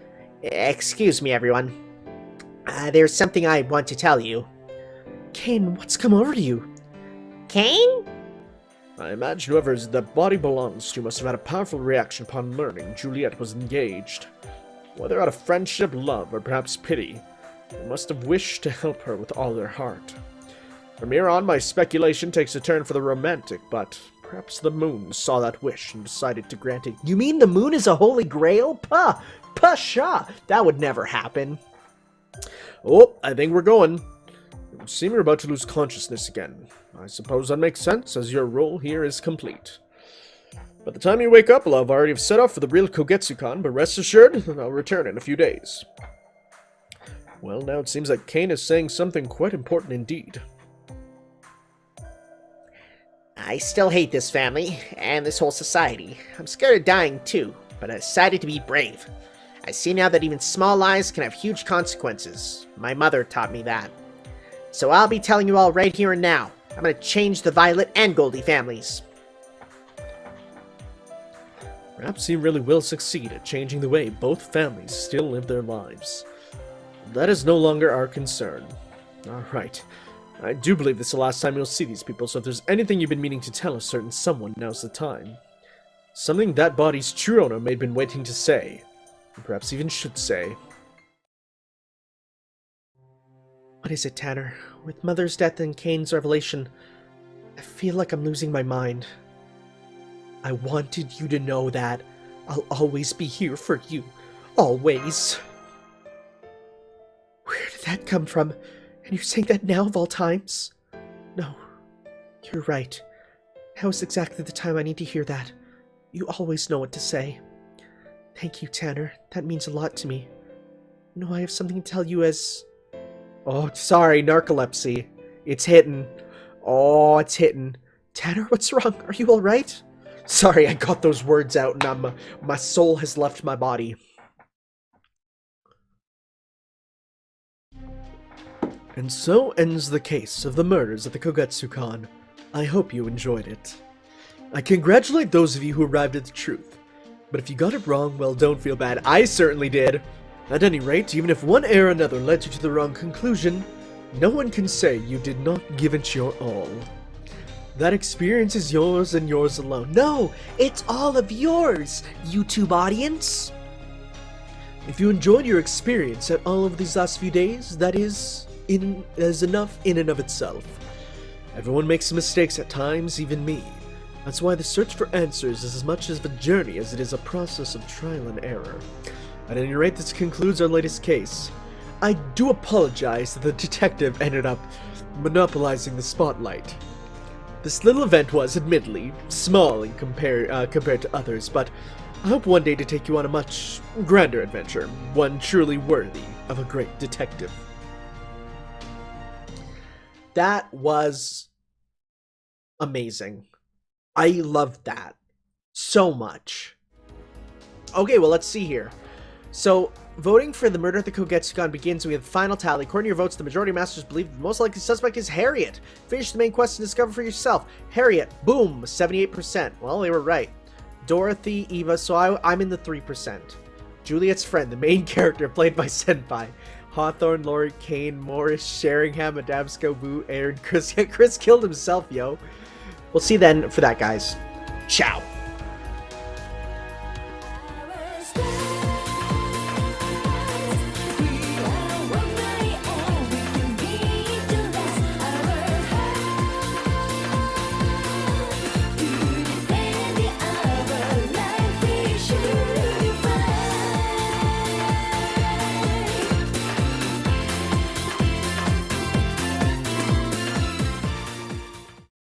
[SPEAKER 3] Excuse me, everyone. There's something I want to tell you.
[SPEAKER 1] Kane, what's come over to you?
[SPEAKER 3] Kane?
[SPEAKER 4] I imagine whoever that body belongs to must have had a powerful reaction upon learning Juliet was engaged. Whether out of friendship, love, or perhaps pity, they must have wished to help her with all their heart. From here on, my speculation takes a turn for the romantic, but perhaps the moon saw that wish and decided to grant it.
[SPEAKER 1] You mean the moon is a holy grail? Pshaw! That would never happen.
[SPEAKER 4] Oh, I think we're going. It would seem you're about to lose consciousness again. I suppose that makes sense, as your role here is complete. By the time you wake up, I'll have already set off for the real Kogetsukan, but rest assured, I'll return in a few days. Well, now it seems like Kane is saying something quite important indeed.
[SPEAKER 3] I still hate this family, and this whole society. I'm scared of dying too, but I decided to be brave. I see now that even small lies can have huge consequences. My mother taught me that. So I'll be telling you all right here and now. I'm gonna change the Violet and Goldie families.
[SPEAKER 4] Perhaps he really will succeed at changing the way both families still live their lives. That is no longer our concern. Alright. I do believe this is the last time you'll see these people, so if there's anything you've been meaning to tell a certain someone, now's the time. Something that body's true owner may have been waiting to say. Or perhaps even should say.
[SPEAKER 1] What is it, Tanner? With Mother's death and Kane's revelation, I feel like I'm losing my mind. I wanted you to know that I'll always be here for you. Always. Where did that come from? And you're saying that now of all times? No, you're right. Now is exactly the time I need to hear that. You always know what to say. Thank you, Tanner. That means a lot to me. You know, I have something to tell you as... Oh, sorry, narcolepsy. It's hitting. Oh, it's hitting. Tanner, what's wrong? Are you alright? Sorry, I got those words out and my soul has left my body.
[SPEAKER 4] And so ends the case of the murders at the Kogetsukan. I hope you enjoyed it. I congratulate those of you who arrived at the truth. But if you got it wrong, well, don't feel bad. I certainly did. At any rate, even if one error or another led you to the wrong conclusion, no one can say you did not give it your all. That experience is yours and yours alone.
[SPEAKER 1] No, it's all of yours, YouTube audience.
[SPEAKER 4] If you enjoyed your experience at all of these last few days, that is enough in and of itself. Everyone makes mistakes at times, even me. That's why the search for answers is as much of a journey as it is a process of trial and error. At any rate, this concludes our latest case. I do apologize that the detective ended up monopolizing the spotlight. This little event was, admittedly, small in compared to others, but I hope one day to take you on a much grander adventure, one truly worthy of a great detective.
[SPEAKER 1] That was amazing. I loved that so much. Okay, well, let's see here. So, voting for the murder at the Kogetsukan begins. We have the final tally. According to your votes, the majority of masters believe the most likely suspect is Harriet. Finish the main quest and discover for yourself. Harriet, boom, 78%. Well, they were right. Dorothy, Eva, so I'm in the 3%. Juliet's friend, the main character, played by Senpai. Hawthorne, Lori, Kane, Morris, Sheringham, Adamsko, Boo, Aaron, Chris killed himself, yo. We'll see then for that, guys. Ciao.